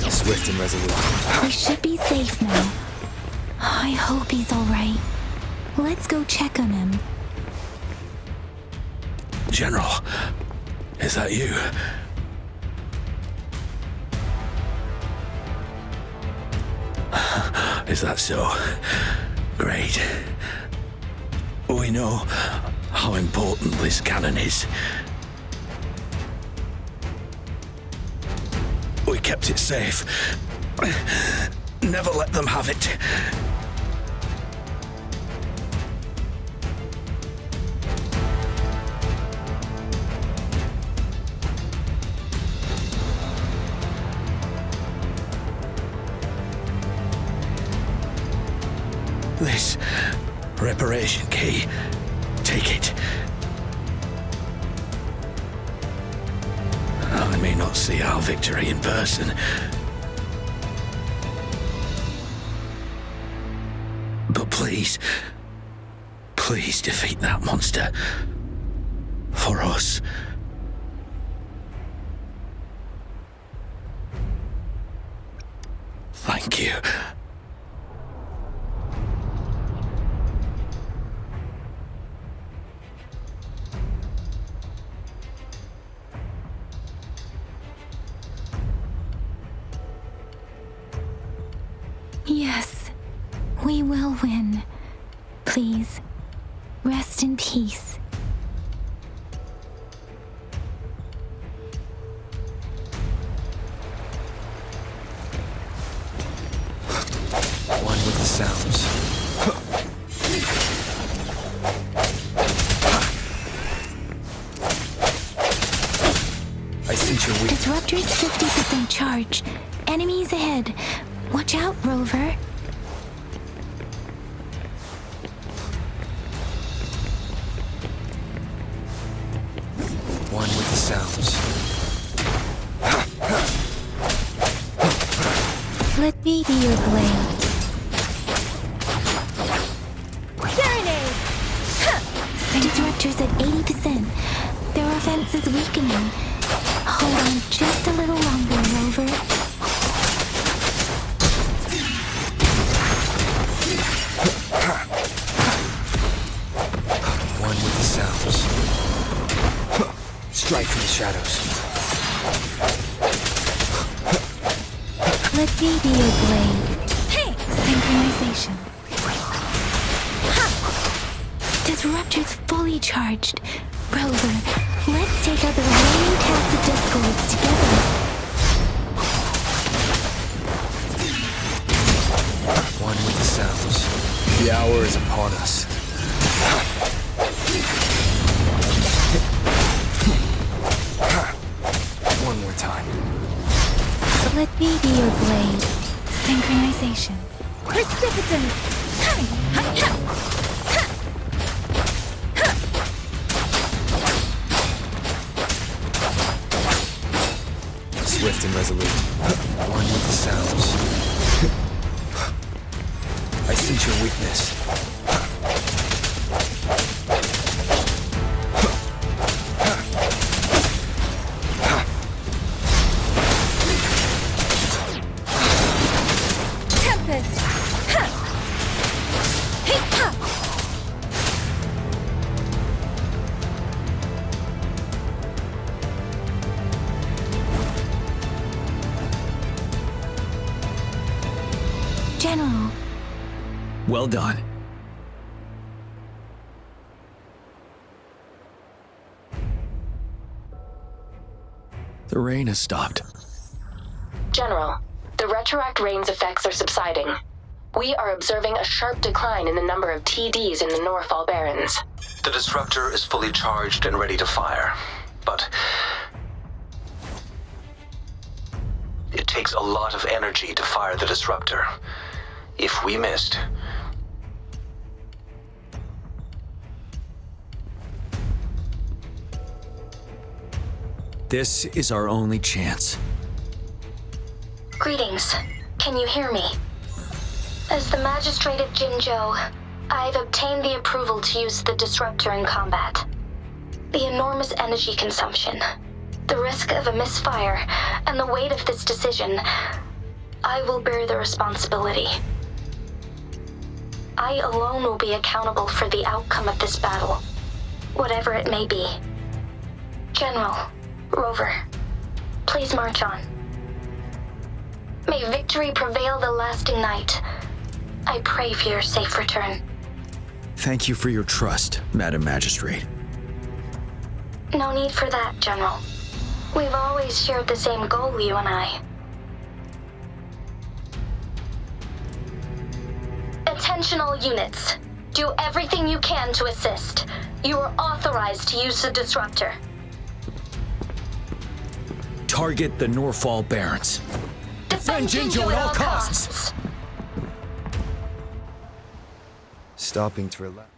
Speaker 11: Swift and resolute.
Speaker 10: We should be safe now. I hope he's alright. Let's go check on him.
Speaker 1: General, is that you? Is that so? Great. We know how important this cannon is. We kept it safe. Never let them have it. This reparation key. Take it. I may not see our victory in person, but please defeat that monster. For us. Thank you.
Speaker 10: Yes, we will win. Please, rest in peace.
Speaker 11: One with the sounds. I sense your weak.
Speaker 10: Disruptor's 50% charge. Enemies ahead. Watch out, Rover.
Speaker 11: One with the sounds.
Speaker 10: Let me be your blade. Serenade! Disruptor's at 80%. Their offense is weakening. Hold on just a little longer, Rover.
Speaker 11: One with the sounds. Strike from the shadows.
Speaker 10: Let me be your blade. Hey! Synchronization. Disruptor's fully charged. Rover, let's take out the remaining tacit discords together.
Speaker 11: One with the sounds. The hour is upon us. One more time.
Speaker 10: Let me be your blade. Synchronization. Precipitant!
Speaker 11: Swift and resolute. One with the sounds. I sense your weakness.
Speaker 10: General.
Speaker 1: Well done. The rain has stopped.
Speaker 15: General, the retroact rain's effects are subsiding. We are observing a sharp decline in the number of TDs in the Northfall Barrens.
Speaker 13: The disruptor is fully charged and ready to fire, but it takes a lot of energy to fire the disruptor. If we missed,
Speaker 1: this is our only chance.
Speaker 5: Greetings. Can you hear me? As the Magistrate of Jinzhou, I've obtained the approval to use the disruptor in combat. The enormous energy consumption, the risk of a misfire, and the weight of this decision, I will bear the responsibility. I alone will be accountable for the outcome of this battle, whatever it may be. General, Rover, please march on. May victory prevail the lasting night. I pray for your safe return.
Speaker 1: Thank you for your trust, Madam Magistrate.
Speaker 5: No need for that, General. We've always shared the same goal, you and I. Attention all units. Do everything you can to assist. You are authorized to use the disruptor.
Speaker 1: Target the Northfall Barrens. Defend Jinzhou at all costs!
Speaker 11: Stopping to relax.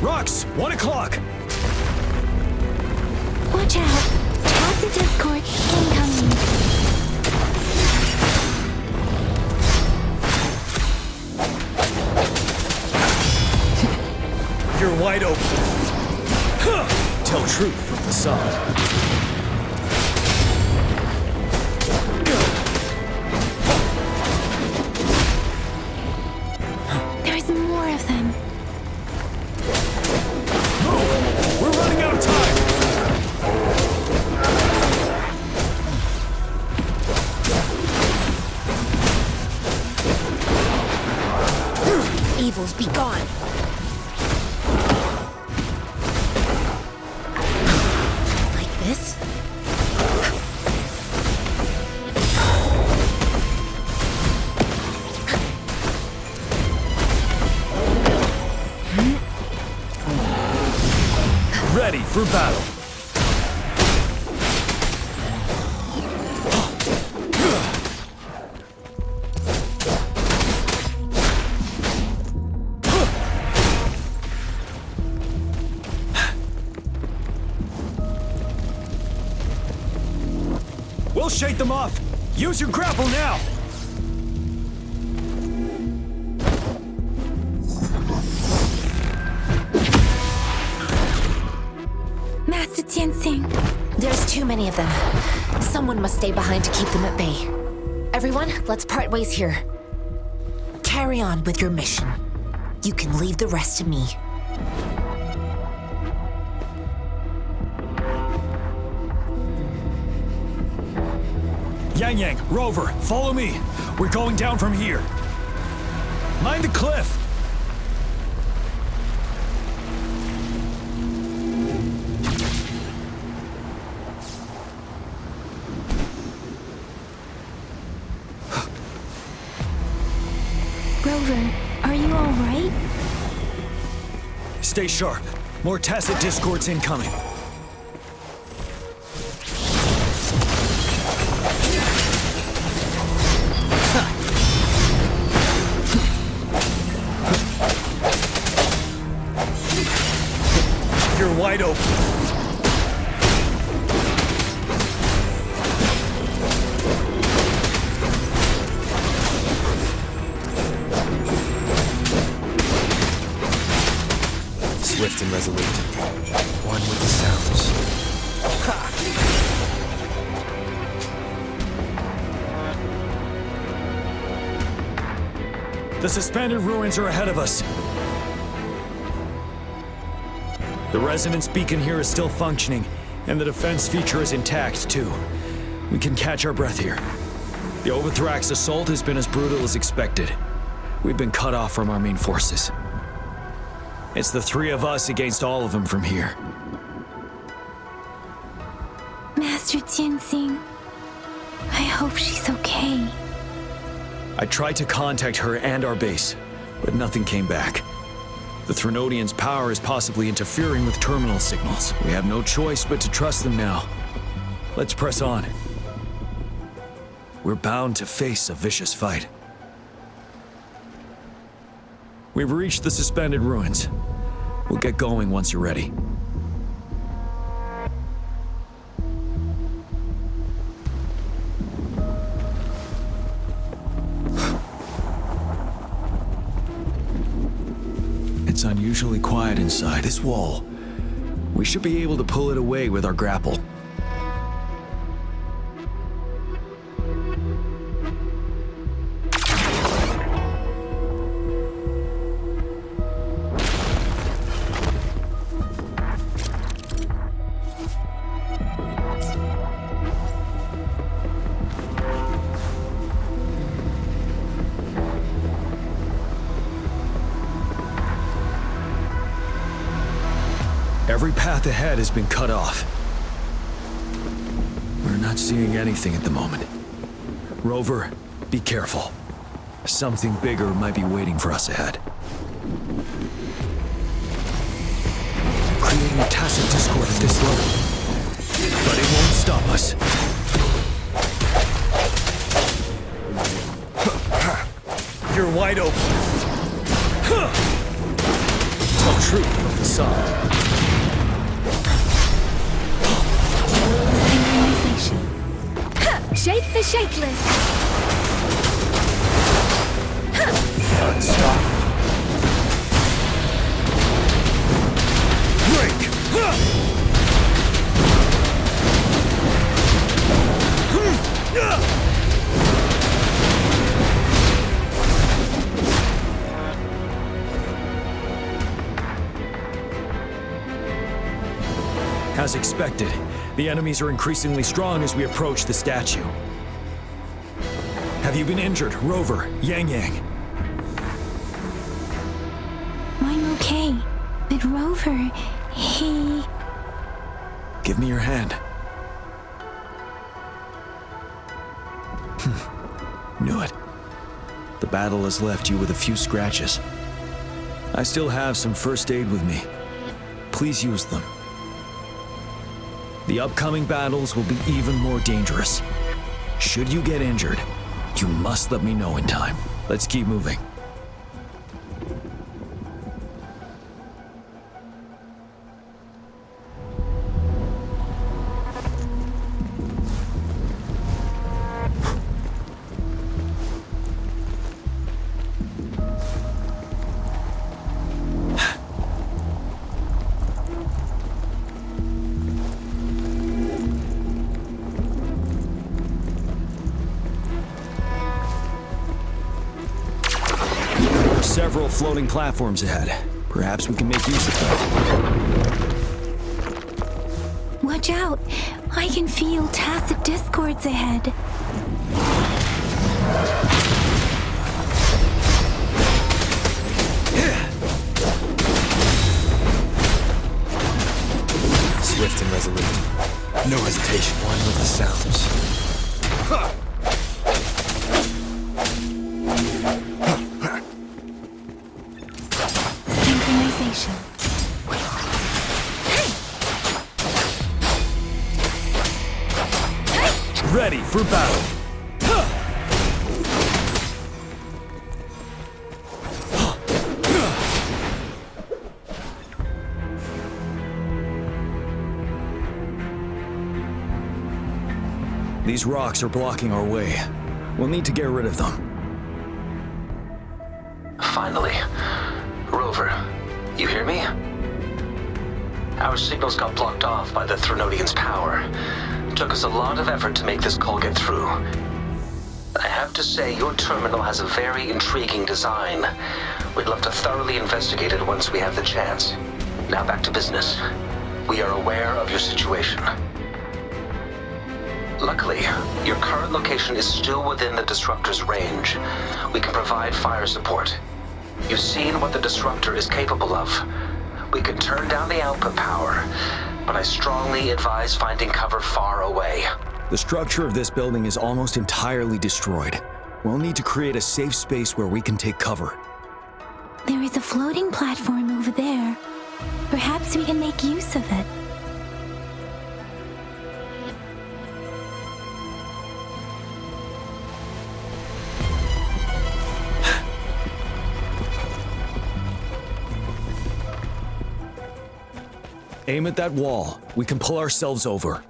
Speaker 1: Rux, 1 o'clock!
Speaker 10: Watch out! Tacit discords incoming.
Speaker 1: You're wide open. Huh. Tell truth from facade.
Speaker 10: There's more of them.
Speaker 1: We're running out of time!
Speaker 12: Evils be gone. Like this?
Speaker 1: Ready for battle. We'll shake them off. Use your grapple now.
Speaker 10: Master Tianxing.
Speaker 12: There's too many of them. Someone must stay behind to keep them at bay. Everyone, let's part ways here. Carry on with your mission. You can leave the rest to me.
Speaker 1: Yangyang, Rover, follow me. We're going down from here. Mind the cliff.
Speaker 10: Rover, are you all right?
Speaker 1: Stay sharp. More tacit discords incoming. wide open.
Speaker 11: Swift and resolute. One with the sounds.
Speaker 1: The suspended ruins are ahead of us. The resonance beacon here is still functioning, and the defense feature is intact, too. We can catch our breath here. The Overthrax assault has been as brutal as expected. We've been cut off from our main forces. It's the three of us against all of them from here.
Speaker 10: Master Tianxing, I hope she's okay.
Speaker 1: I tried to contact her and our base, but nothing came back. The Threnodians' power is possibly interfering with terminal signals. We have no choice but to trust them now. Let's press on. We're bound to face a vicious fight. We've reached the suspended ruins. We'll get going once you're ready. It's unusually quiet inside this wall. We should be able to pull it away with our grapple. Every path ahead has been cut off. We're not seeing anything at the moment. Rover, be careful. Something bigger might be waiting for us ahead. Creating a tacit discord at this level. But it won't stop us. You're wide open. Tell truth from the sun.
Speaker 6: Shake the shakeless!
Speaker 1: Stop. Break! As expected, the enemies are increasingly strong as we approach the statue. Have you been injured, Rover, Yangyang?
Speaker 10: I'm okay, but Rover, he...
Speaker 1: Give me your hand. Knew it. The battle has left you with a few scratches. I still have some first aid with me. Please use them. The upcoming battles will be even more dangerous. Should you get injured, you must let me know in time. Let's keep moving. Several floating platforms ahead. Perhaps we can make use of them.
Speaker 10: Watch out! I can feel tacit discords ahead.
Speaker 11: Swift and resolute. No hesitation. One with the sounds.
Speaker 1: Ready for battle. These rocks are blocking our way. We'll need to get rid of them.
Speaker 13: Finally. Rover, you hear me? Our signals got blocked off by the Threnodian's power. Took us a lot of effort to make this call get through. I have to say, your terminal has a very intriguing design. We'd love to thoroughly investigate it once we have the chance. Now back to business. We are aware of your situation. Luckily, your current location is still within the Disruptor's range. We can provide fire support. You've seen what the Disruptor is capable of. We can turn down the output power, but I strongly advise finding cover far away.
Speaker 1: The structure of this building is almost entirely destroyed. We'll need to create a safe space where we can take cover.
Speaker 10: There is a floating platform over there. Perhaps we can make use of it.
Speaker 1: Aim at that wall. We can pull ourselves over.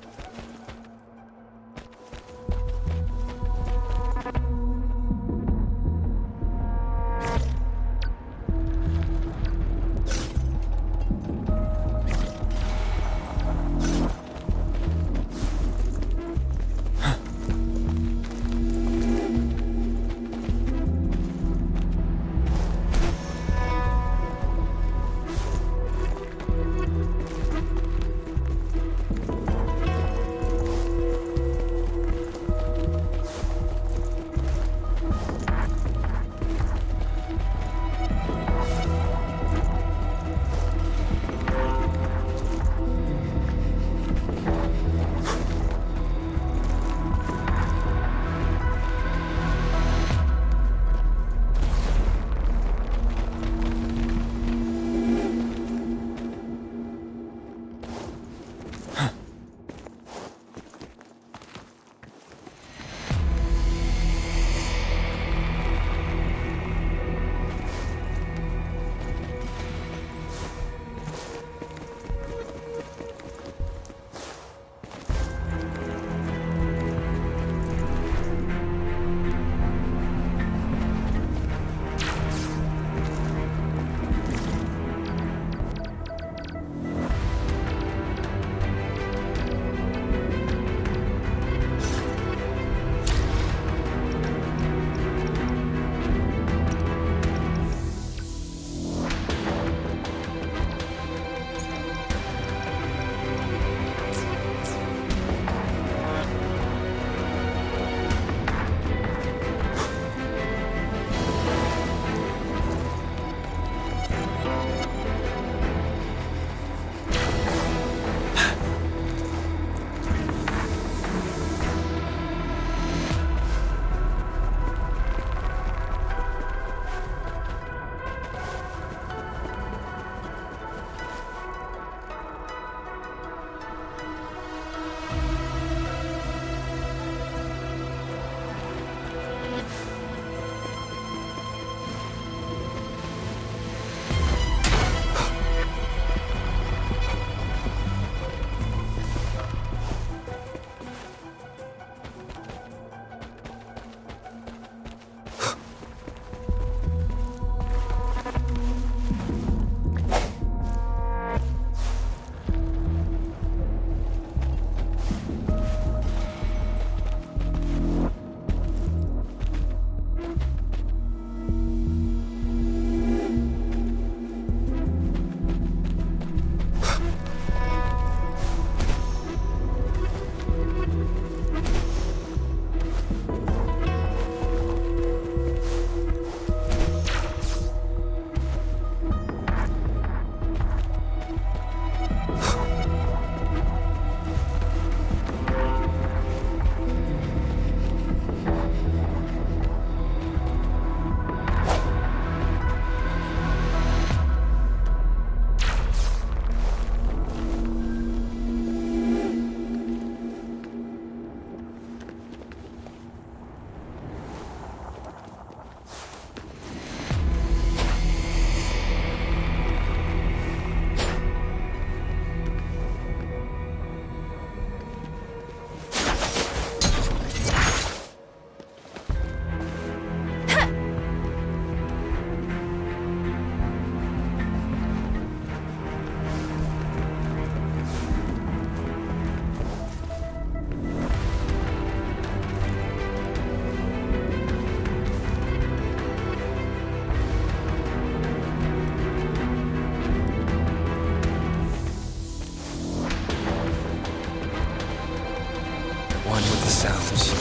Speaker 14: sounds.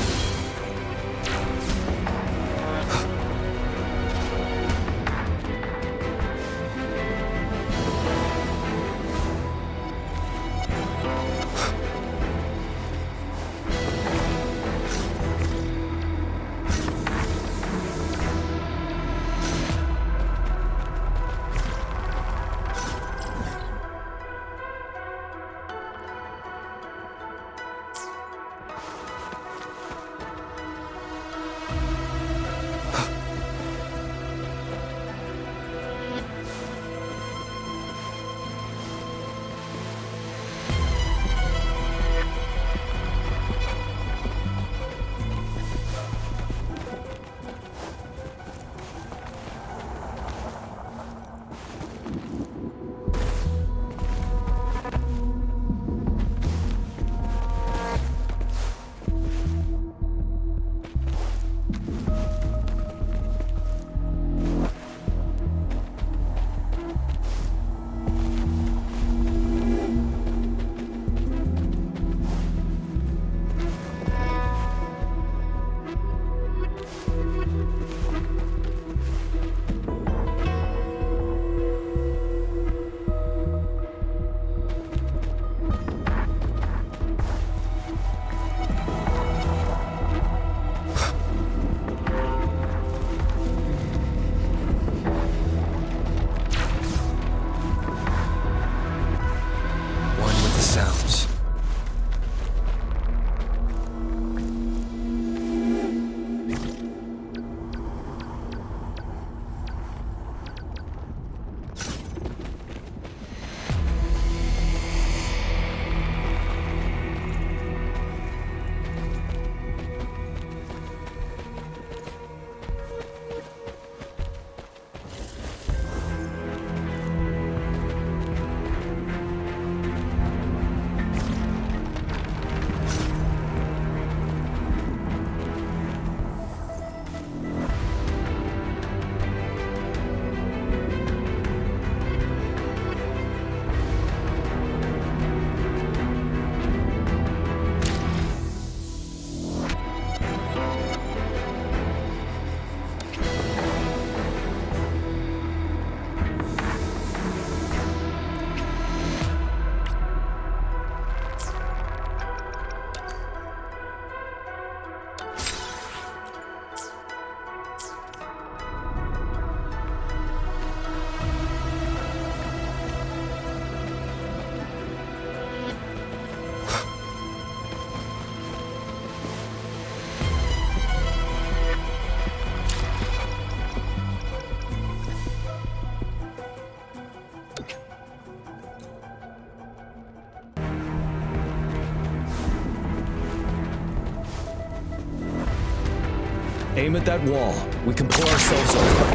Speaker 1: Aim at that wall. We can pull ourselves over.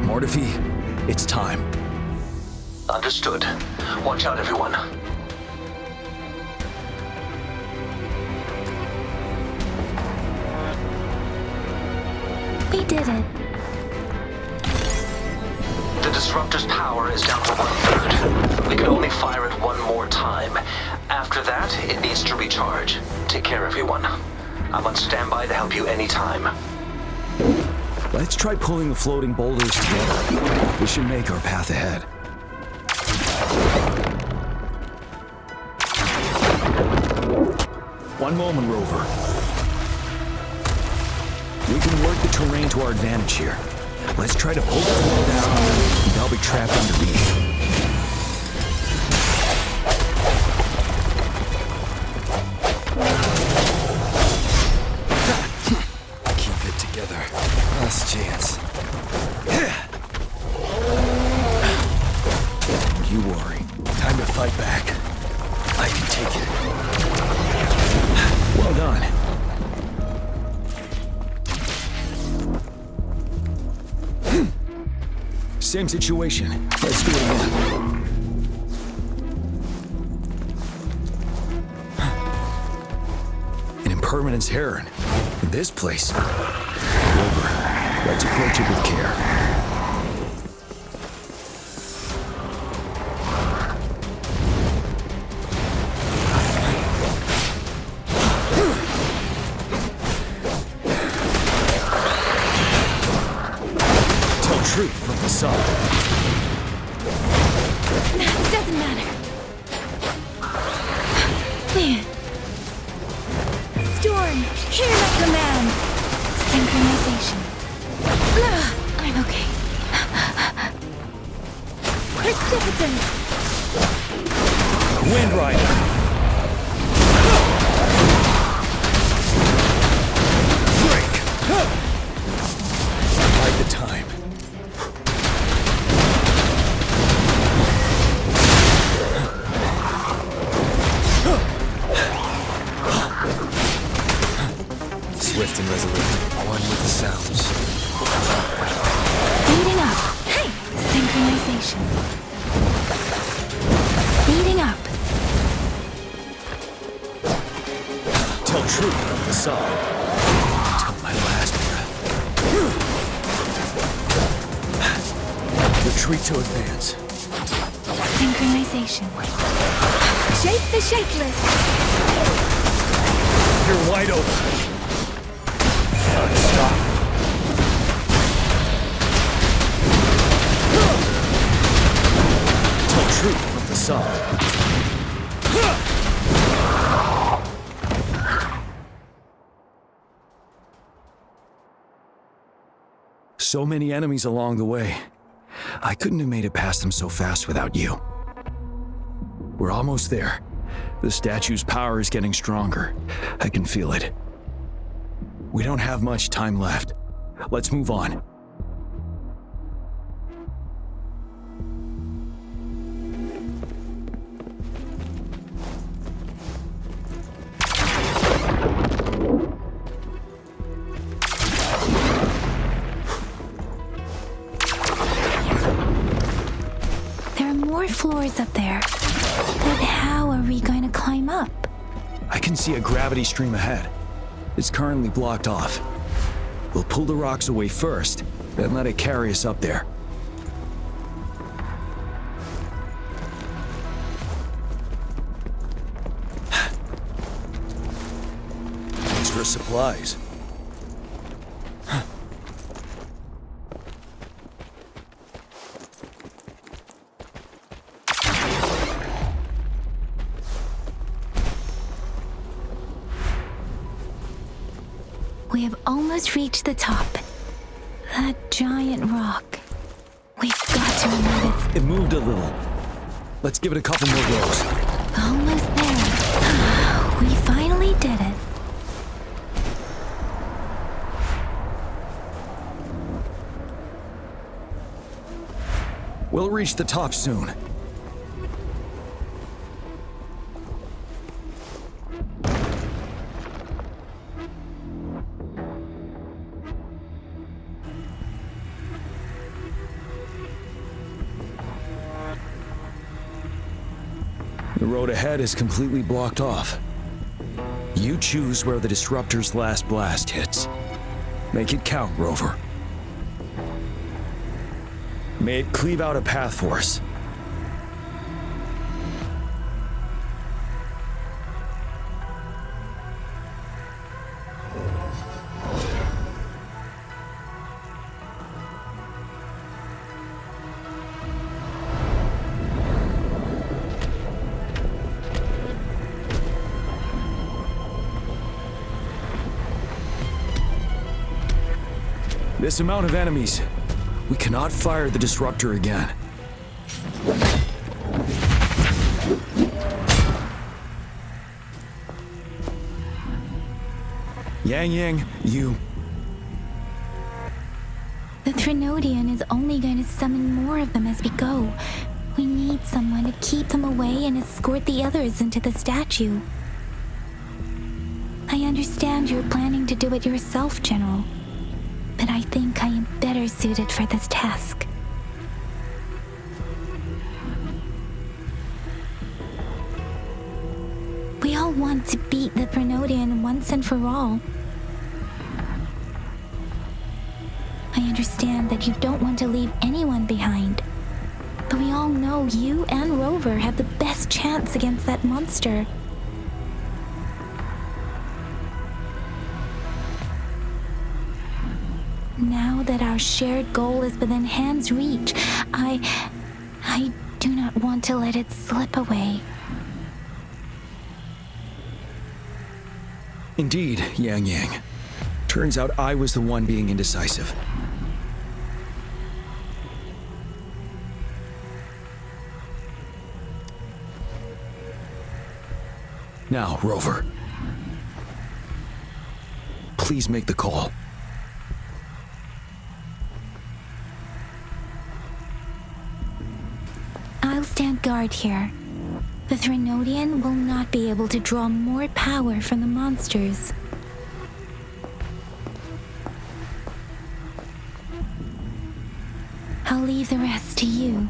Speaker 1: Mortifi, it's time.
Speaker 13: Understood. Watch out, everyone.
Speaker 10: We did it.
Speaker 13: The disruptor's power is down to 1/3. We can only fire it one more time. After that, it needs to recharge. Take care, everyone. I'm on standby to help you anytime.
Speaker 1: Let's try pulling the floating boulders together. This should make our path ahead. One moment, Rover. We can work the terrain to our advantage here. Let's try to pull the floor down, and they'll be trapped underneath.
Speaker 11: Keep it together. Last chance.
Speaker 1: You worry. Time to fight back. I can take it. Well done. Same situation. Let's do it again. An impermanence heron. In this place. Rover, let's approach it with care.
Speaker 10: doesn't matter. Storm, hear my command. Synchronization. I'm okay. Precipitance.
Speaker 1: Wind Rider. Break. Bide the time. Swift and resolute, one with the sounds.
Speaker 10: Speeding up. Hey! Synchronization. Speeding up.
Speaker 1: Tell truth from the side. Till my last breath. Retreat to advance.
Speaker 10: Synchronization. Shake the shakeless.
Speaker 1: You're wide open. Stop. Tell truth from the side. So many enemies along the way. I couldn't have made it past them so fast without you. We're almost there. The statue's power is getting stronger. I can feel it. We don't have much time left. Let's move on.
Speaker 10: There are more floors up there. But how are we going to climb up?
Speaker 1: I can see a gravity stream ahead. It's currently blocked off. We'll pull the rocks away first, then let it carry us up there. Extra supplies.
Speaker 10: We have almost reached the top. That giant rock. We've got to remove
Speaker 1: It moved a little. Let's give it a couple more goes.
Speaker 10: Almost there. We finally did it.
Speaker 1: We'll reach the top soon. The road ahead is completely blocked off. You choose where the disruptor's last blast hits. Make it count, Rover. May it cleave out a path for us. This amount of enemies, we cannot fire the disruptor again. Yangyang, you...
Speaker 10: The Threnodian is only going to summon more of them as we go. We need someone to keep them away and escort the others into the statue. I understand you're planning to do it yourself, General. But I think I am better suited for this task. We all want to beat the Threnodian once and for all. I understand that you don't want to leave anyone behind. But we all know you and Rover have the best chance against that monster. Now that our shared goal is within hand's reach, I do not want to let it slip away.
Speaker 1: Indeed, Yangyang. Turns out I was the one being indecisive. Now, Rover. Please make the call.
Speaker 10: I'll stand guard here. The Threnodian will not be able to draw more power from the monsters. I'll leave the rest to you.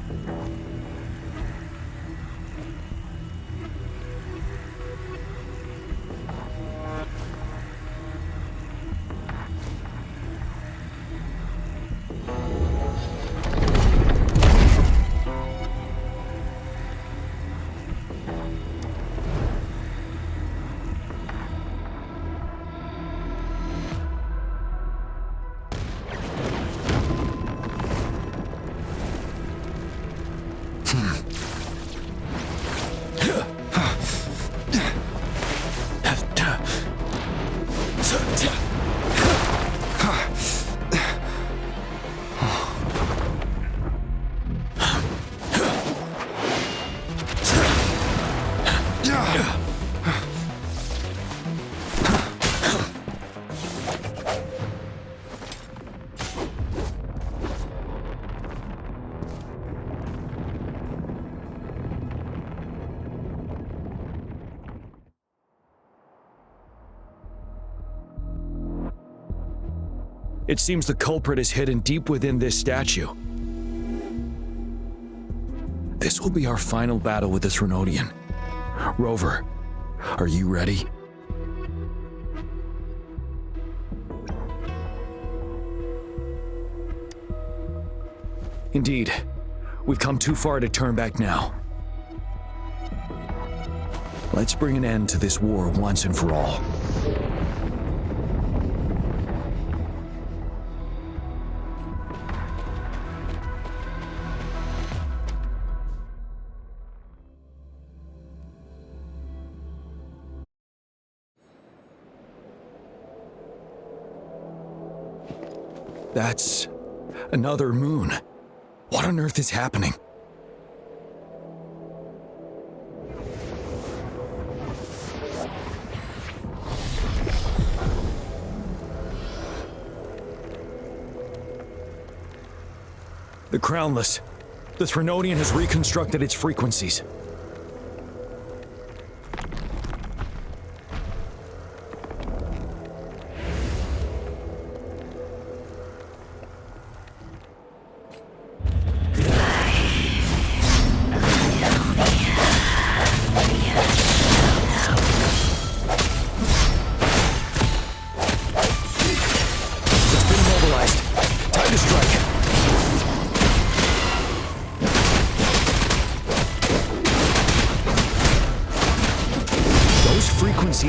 Speaker 1: It seems the culprit is hidden deep within this statue. This will be our final battle with the Threnodian. Rover, are you ready? Indeed, we've come too far to turn back now. Let's bring an end to this war once and for all. That's another moon. What on earth is happening? The Crownless. The Threnodian has reconstructed its frequencies.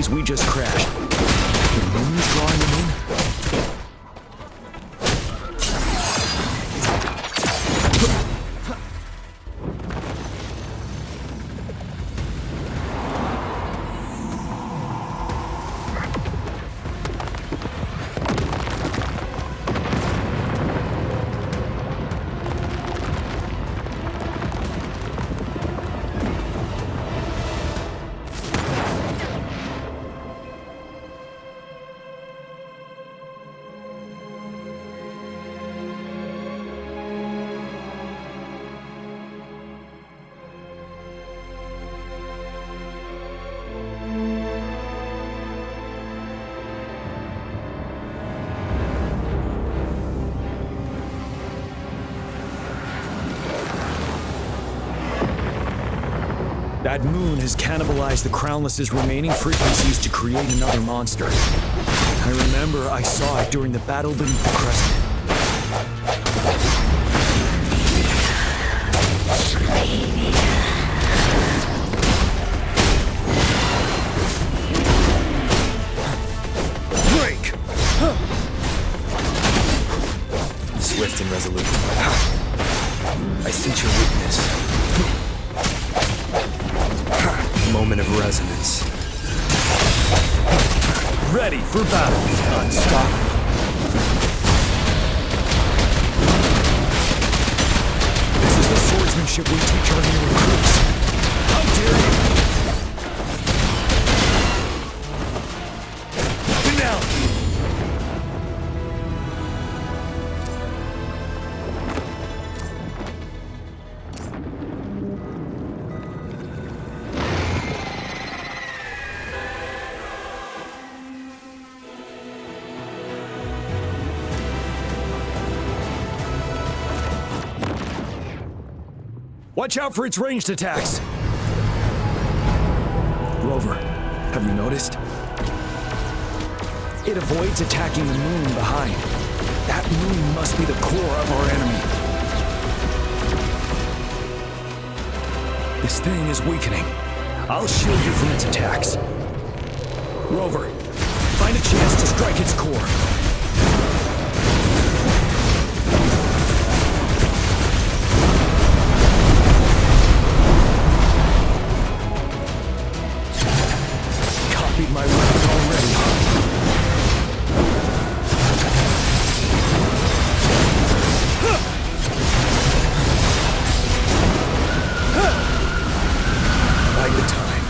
Speaker 1: We just crashed. The moon's drawing them in? That moon has cannibalized the Crownless's remaining frequencies to create another monster. I remember I saw it during the battle beneath the crescent. Break!
Speaker 11: Swift and resolute. I sense your weakness.
Speaker 1: for battle. Unstoppable. This is the swordsmanship we teach our new recruits. How dare you! Camellya! Watch out for its ranged attacks! Rover, have you noticed? It avoids attacking the moon behind. That moon must be the core of our enemy. This thing is weakening. I'll shield you from its attacks. Rover, find a chance to strike its core. My weapon already. Bide the time.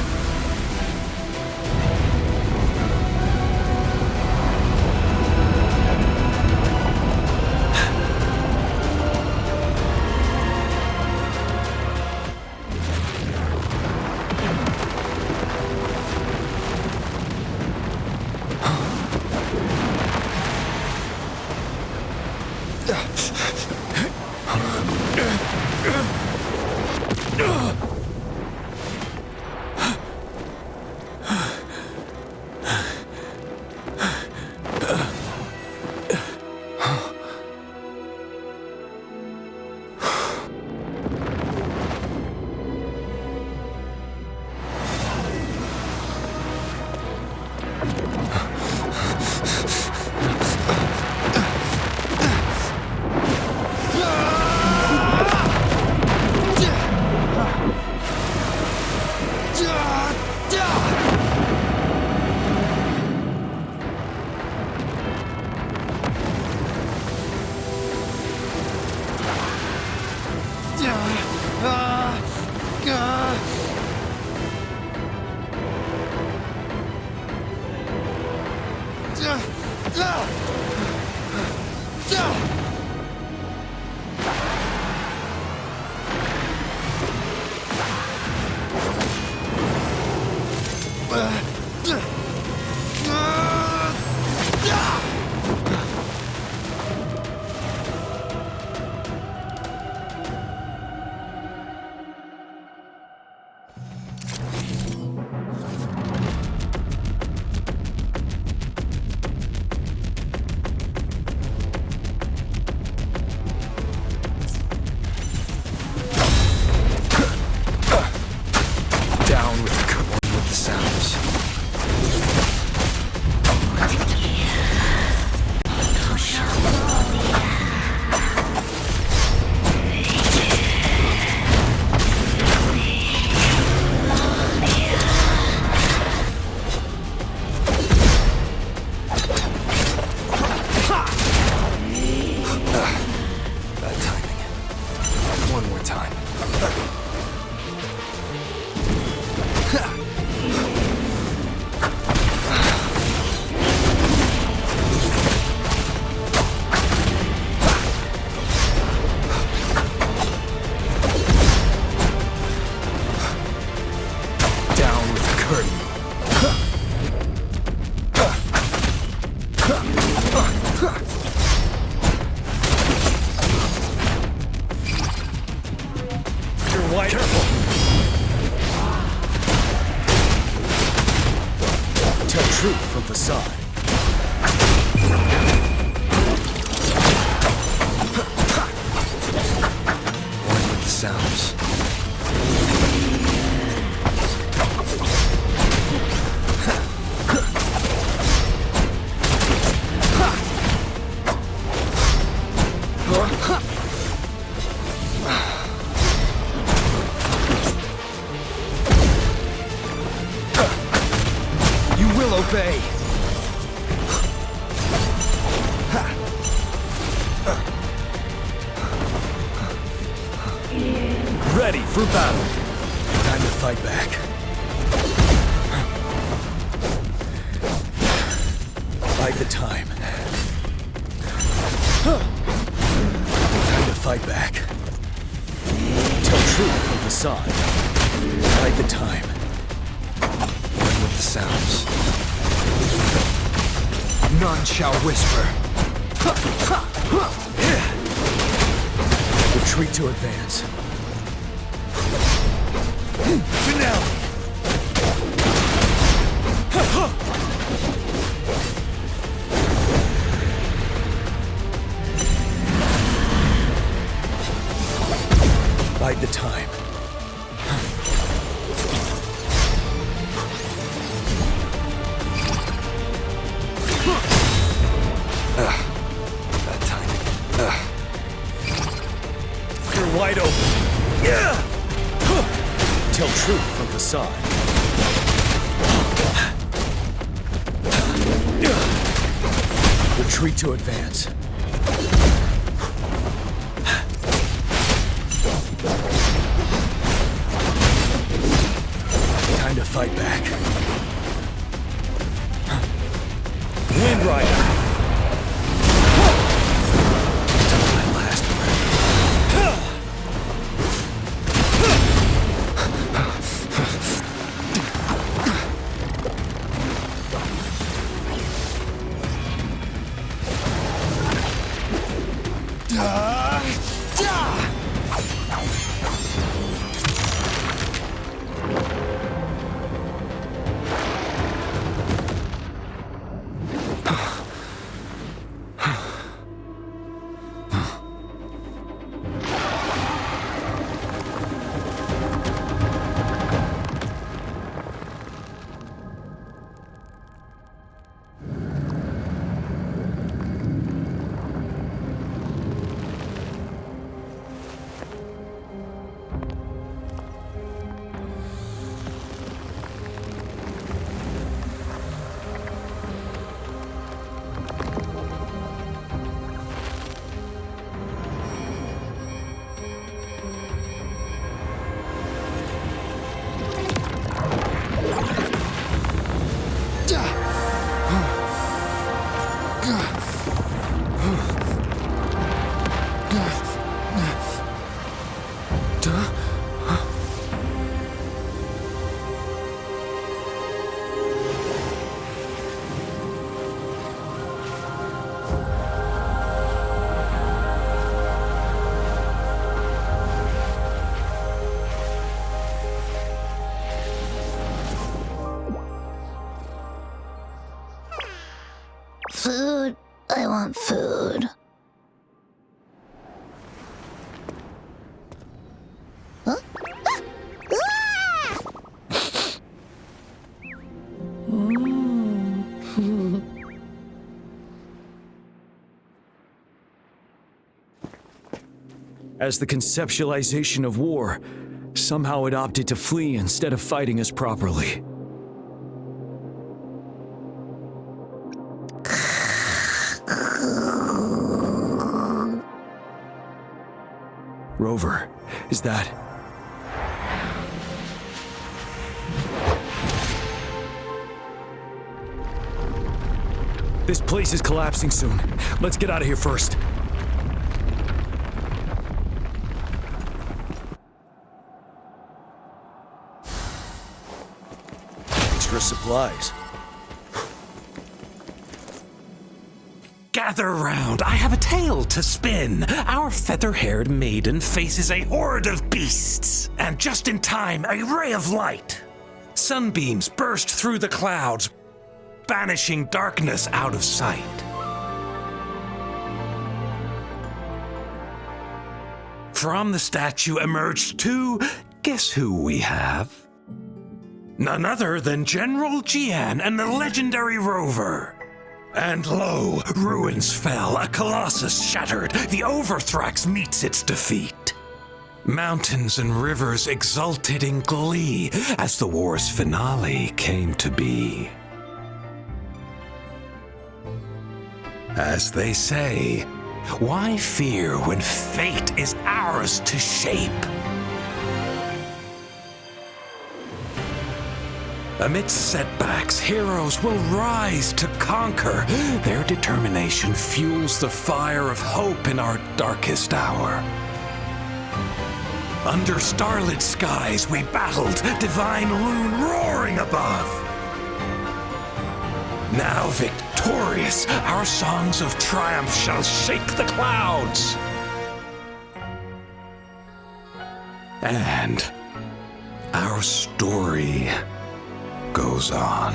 Speaker 1: You will obey. Time to fight back. Bide the time. Time to fight back. Tell truth from facade. Bide the time.
Speaker 11: Run with the sounds. None shall whisper.
Speaker 1: Retreat to advance. Finale! Bide the time.
Speaker 11: That time.
Speaker 1: You're wide open. Yeah! Tell truth from facade. Retreat to advance. Time to fight back. Wind Rider. My last
Speaker 10: Food. I want food. Huh?
Speaker 1: As the conceptualization of war, somehow it opted to flee instead of fighting us properly. Rover, is that... This place is collapsing soon. Let's get out of here first. Extra supplies.
Speaker 9: Gather round, I have a tale to spin. Our feather-haired maiden faces a horde of beasts. And just in time, a ray of light. Sunbeams burst through the clouds, banishing darkness out of sight. From the statue emerged two, guess who we have? None other than General Jian and the legendary Rover. And lo, ruins fell, a colossus shattered, the Overthrax meets its defeat. Mountains and rivers exulted in glee as the war's finale came to be. As they say, why fear when fate is ours to shape? Amidst setbacks, heroes will rise to conquer. Their determination fuels the fire of hope in our darkest hour. Under starlit skies we battled, divine rune roaring above. Now victorious, our songs of triumph shall shake the clouds. And our story goes on.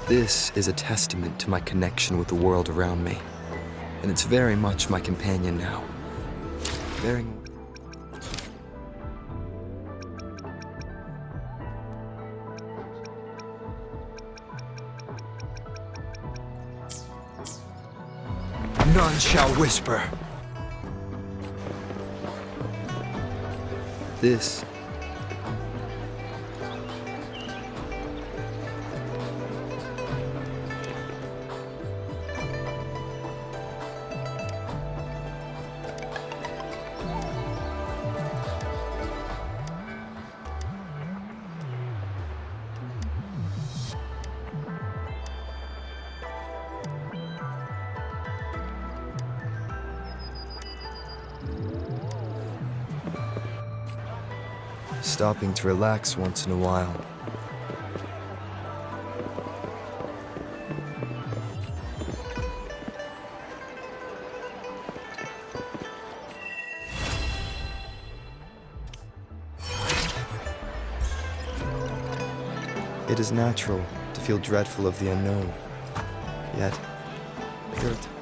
Speaker 11: This is a testament to my connection with the world around me, and it's very much my companion now. None shall whisper. This stopping to relax once in a while. It is natural to feel dreadful of the unknown, yet there are